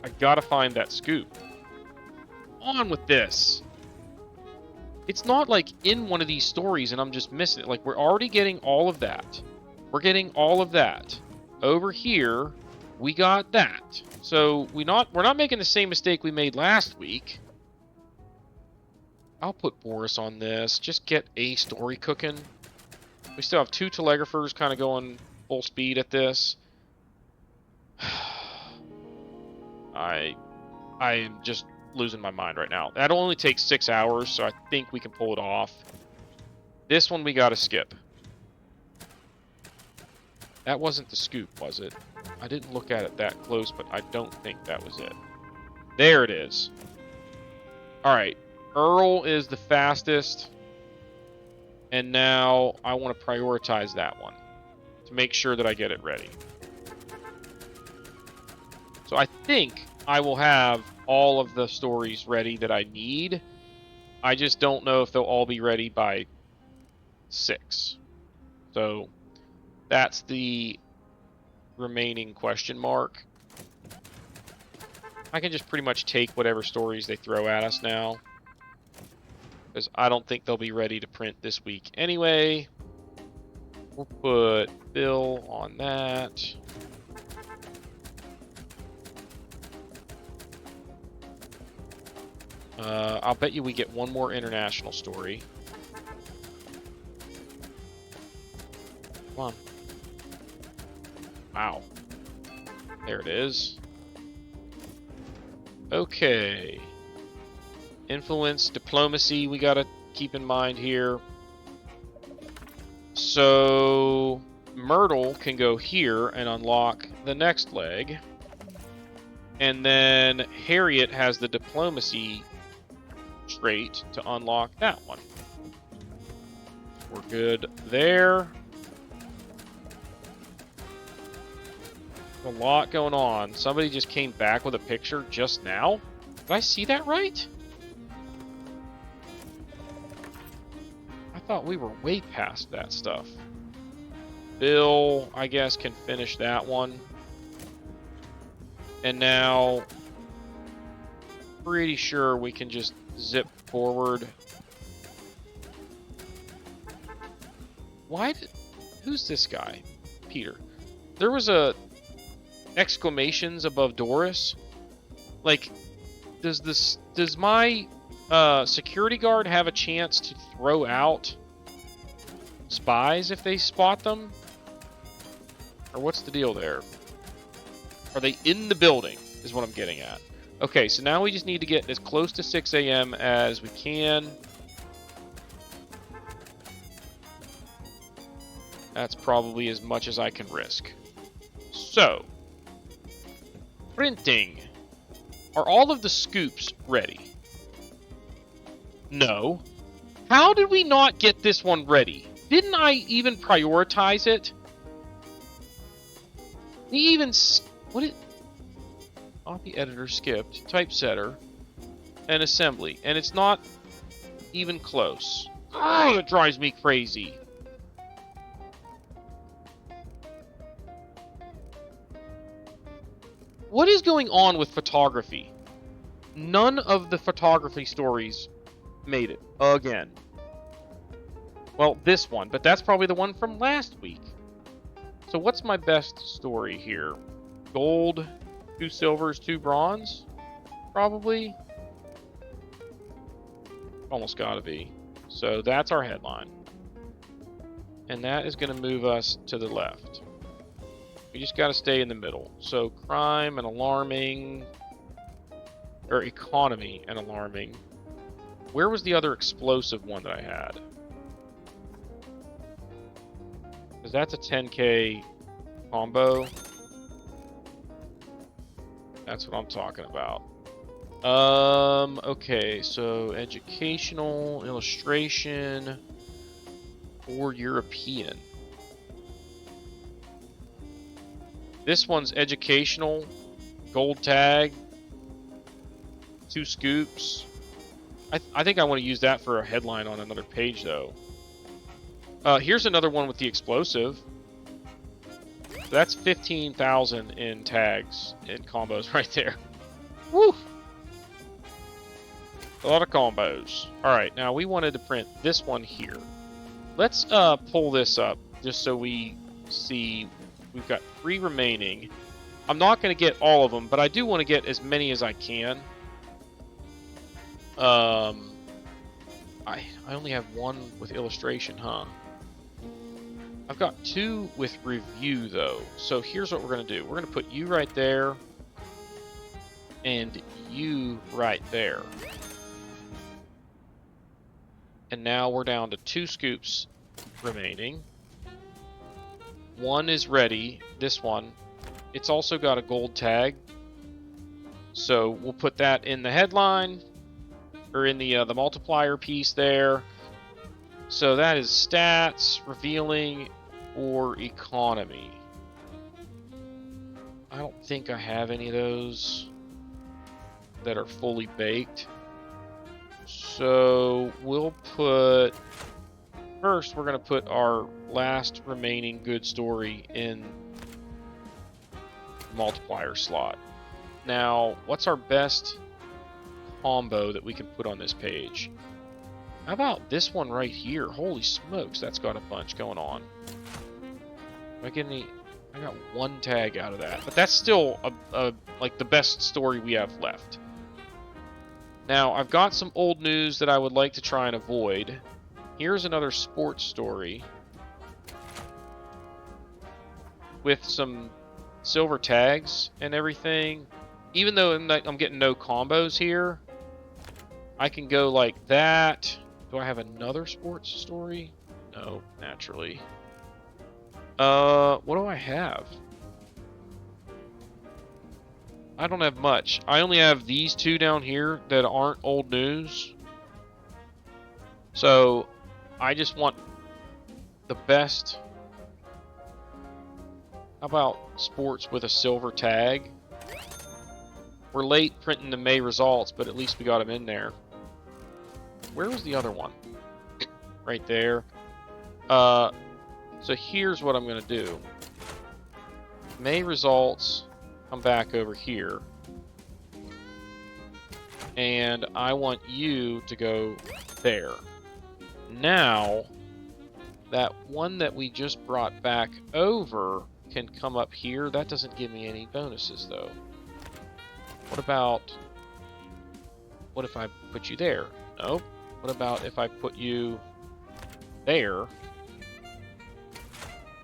I gotta find that scoop. On with this. It's not like in one of these stories and I'm just missing it. Like, we're already getting all of that. We're getting all of that. Over here, we got that. So we're not making the same mistake we made last week. I'll put Boris on this. Just get a story cooking. We still have 2 telegraphers kind of going full speed at this. I am just losing my mind right now. That'll only take 6 hours, so I think we can pull it off. This one we gotta skip. That wasn't the scoop, was it? I didn't look at it that close, but I don't think that was it. There it is. Alright, Earl is the fastest. And now I want to prioritize that one to make sure that I get it ready. So I think I will have all of the stories ready that I need. I just don't know if they'll all be ready by 6. So that's the remaining question mark. I can just pretty much take whatever stories they throw at us now, because I don't think they'll be ready to print this week anyway. We'll put Bill on that. I'll bet you we get one more international story. Come on. Wow. There it is. Okay. Influence, diplomacy, we gotta keep in mind here. So Myrtle can go here and unlock the next leg. And then Harriet has the diplomacy trait to unlock that one. We're good there. A lot going on. Somebody just came back with a picture just now. Did I see that right? I thought we were way past that stuff. Bill, I guess, can finish that one. And now, pretty sure we can just zip forward. Who's this guy? Peter. There was a exclamations above Doris. Like, does my security guard have a chance to throw out spies if they spot them? Or what's the deal there? Are they in the building, is what I'm getting at. Okay, so now we just need to get as close to 6 a.m. as we can. That's probably as much as I can risk. So, printing. Are all of the scoops ready? No. How did we not get this one ready? Didn't I even prioritize it? We even... Copy editor skipped, typesetter, and assembly. And it's not even close. Oh, it drives me crazy. What is going on with photography? None of the photography stories made it again. Well, this one, but that's probably the one from last week. So what's my best story here? Gold, 2 silvers, 2 bronze? Probably. Almost gotta be. So that's our headline. And that is going to move us to the left. We just got to stay in the middle. So crime and alarming, or economy and alarming. Where was the other explosive one that I had? Because that's a 10K combo. That's what I'm talking about. Okay, so educational, illustration, or European. This one's educational, gold tag, 2 scoops. I think I want to use that for a headline on another page, though. Here's another one with the explosive. So that's 15,000 in tags, in combos right there. Woo! A lot of combos. Alright, now we wanted to print this one here. Let's pull this up, just so we see. We've got 3 remaining. I'm not going to get all of them, but I do want to get as many as I can. I only have 1 with illustration, huh? I've got 2 with review, though. So here's what we're going to do. We're going to put you right there, and you right there. And now we're down to 2 scoops remaining. 1 is ready. This one. It's also got a gold tag. So we'll put that in the headline, or in the multiplier piece there. So that is stats, revealing, or economy. I don't think I have any of those that are fully baked. So we'll put... First, we're going to put our last remaining good story in the multiplier slot. Now, what's our best combo that we can put on this page? How about this one right here? Holy smokes, that's got a bunch going on. I got 1 tag out of that, but that's still like the best story we have left. Now, I've got some old news that I would like to try and avoid. Here's another sports story with some silver tags and everything. Even though I'm getting no combos here, I can go like that. Do I have another sports story? No, naturally. What do I have? I don't have much. I only have these two down here that aren't old news. So, I just want the best. How about sports with a silver tag? We're late printing the May results, but at least we got them in there. Where was the other one? Right there. So here's what I'm going to do. May results come back over here. And I want you to go there. Now, that one that we just brought back over can come up here. That doesn't give me any bonuses, though. What if I put you there? Nope. What about if I put you there?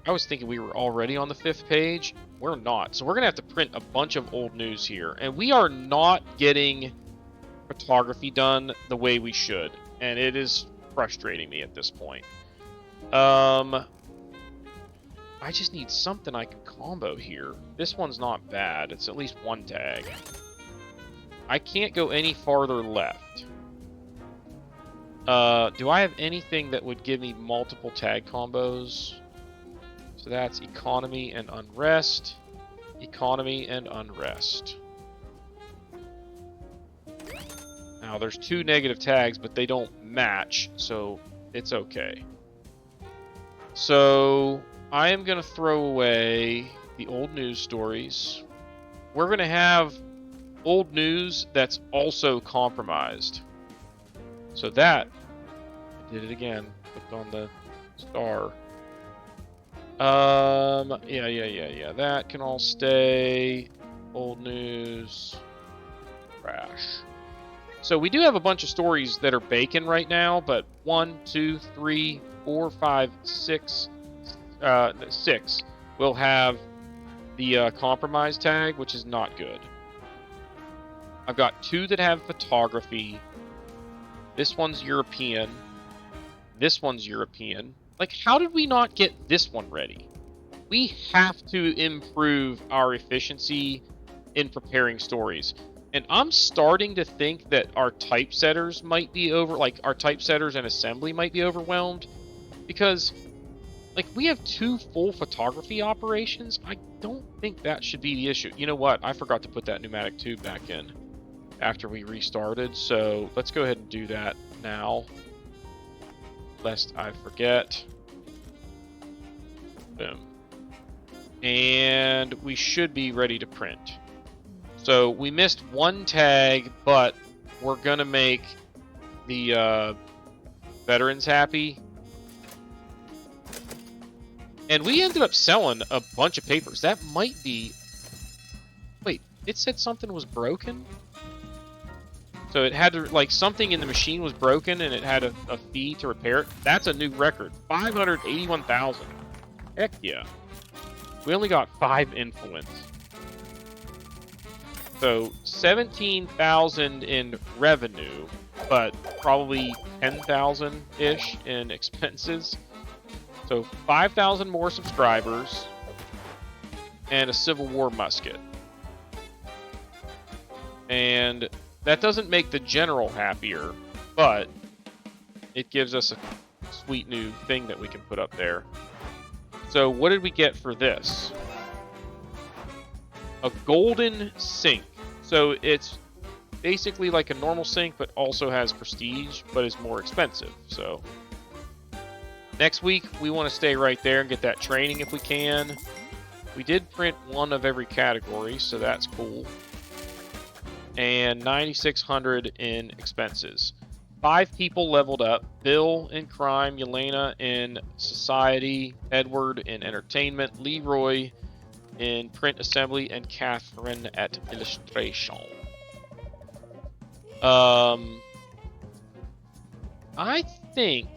I was thinking we were already on the 5th page. We're not. So we're going to have to print a bunch of old news here. And we are not getting photography done the way we should. And it is frustrating me at this point. I just need something I can combo here. This one's not bad. It's at least one tag. I can't go any farther left. Do I have anything that would give me multiple tag combos? So that's economy and unrest. Economy and unrest. Now, there's 2 negative tags, but they don't match, so it's okay. So, I am going to throw away the old news stories. We're going to have old news that's also compromised. So that, I did it again, clicked on the star. Yeah. That can all stay. Old news. Crash. So we do have a bunch of stories that are baking right now, but 1, 2, 3, 4, 5, 6, 6 will have the compromise tag, which is not good. I've got 2 that have photography. This one's European. This one's European. Like, how did we not get this one ready? We have to improve our efficiency in preparing stories. And I'm starting to think that our typesetters might be our typesetters and assembly might be overwhelmed. Because, like, we have 2 full photography operations. I don't think that should be the issue. You know what? I forgot to put that pneumatic tube back in after we restarted. So let's go ahead and do that now, lest I forget. Boom. And we should be ready to print. So we missed 1 tag, but we're going to make the veterans happy. And we ended up selling a bunch of papers. That might be... Wait, it said something was broken? So it had to, like, something in the machine was broken and it had a fee to repair it. That's a new record. 581,000. Heck yeah. We only got 5 influence. So 17,000 in revenue, but probably 10,000-ish in expenses. So 5,000 more subscribers and a Civil War musket. And that doesn't make the general happier, but it gives us a sweet new thing that we can put up there. So what did we get for this? A golden sink. So it's basically like a normal sink, but also has prestige, but is more expensive. So next week, we want to stay right there and get that training if we can. We did print 1 of every category, so that's cool. And 9,600 in expenses. 5 people leveled up. Bill in crime, Yelena in society, Edward in entertainment, Leroy in print assembly, and Catherine at illustration. I think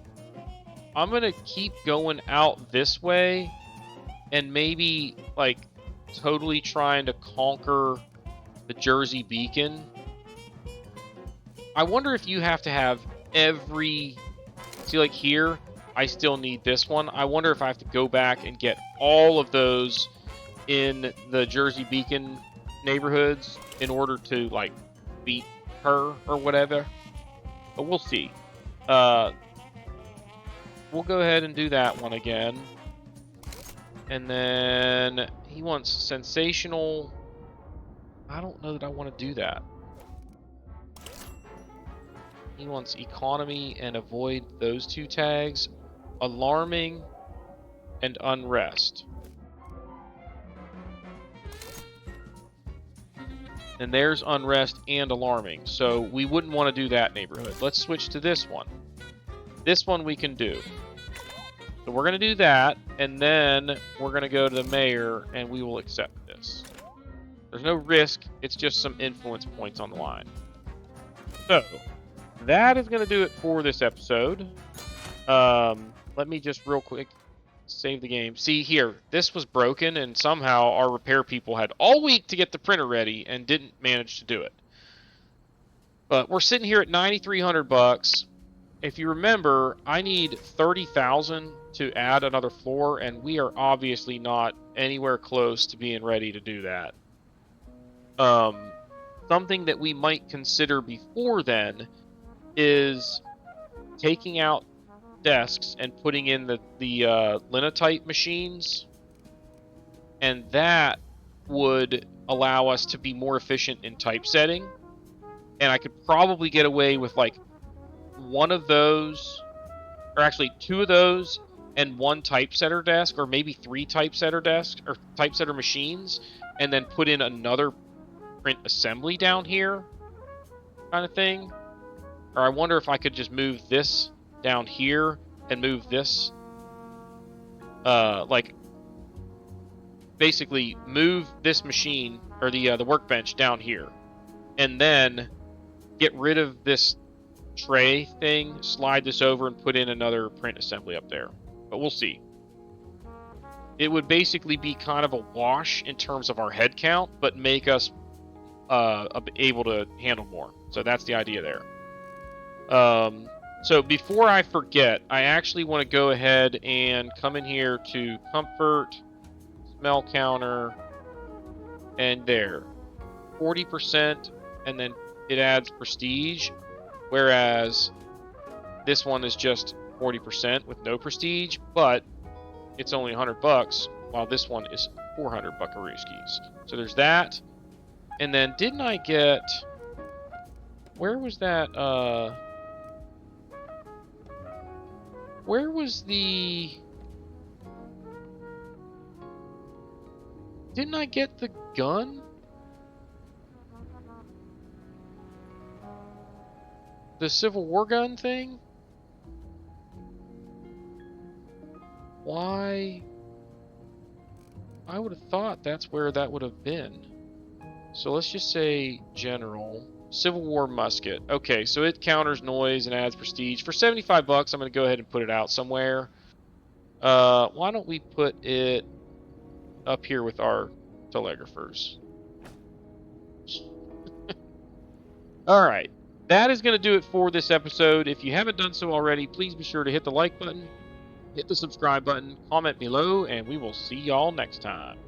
I'm going to keep going out this way and maybe, like, totally trying to conquer the Jersey Beacon. I wonder if you have to have every... See, like here, I still need this one. I wonder if I have to go back and get all of those in the Jersey Beacon neighborhoods in order to, like, beat her or whatever. But we'll see. We'll go ahead and do that one again. And then he wants sensational. I don't know that I want to do that. He wants economy and avoid those two tags. Alarming and unrest. And there's unrest and alarming. So we wouldn't want to do that neighborhood. Let's switch to this one. This one we can do. So we're going to do that, and then we're going to go to the mayor, and we will accept this. There's no risk. It's just some influence points on the line. So that is going to do it for this episode. Let me just real quick save the game. See here, this was broken, and somehow our repair people had all week to get the printer ready and didn't manage to do it. But we're sitting here at $9,300. If you remember, I need 30,000 to add another floor, and we are obviously not anywhere close to being ready to do that. Something that we might consider before then is taking out desks and putting in the linotype machines, and that would allow us to be more efficient in typesetting. And I could probably get away with like one of those, or actually two of those, and one typesetter desk, or maybe three typesetter desks or typesetter machines, and then put in another print assembly down here, kind of thing. Or I wonder if I could just move this down here and move this, like basically move this machine or the workbench down here, and then get rid of this tray thing, slide this over, and put in another print assembly up there. But we'll see. It would basically be kind of a wash in terms of our head count, but make us able to handle more. So that's the idea there. So before I forget, I actually want to go ahead and come in here to comfort, smell counter, and there. 40%, and then it adds prestige, whereas this one is just 40% with no prestige, but it's only $100, while this one is 400 buckarooskies. So there's that. And then didn't I get... Where was that, where was the... Didn't I get the gun? The Civil War gun thing? Why? I would have thought that's where that would have been. So let's just say general. Civil War musket. Okay, so it counters noise and adds prestige. For 75 bucks, I'm going to go ahead and put it out somewhere. Why don't we put it up here with our telegraphers? Alright, that is going to do it for this episode. If you haven't done so already, please be sure to hit the like button, hit the subscribe button, comment below, and we will see y'all next time.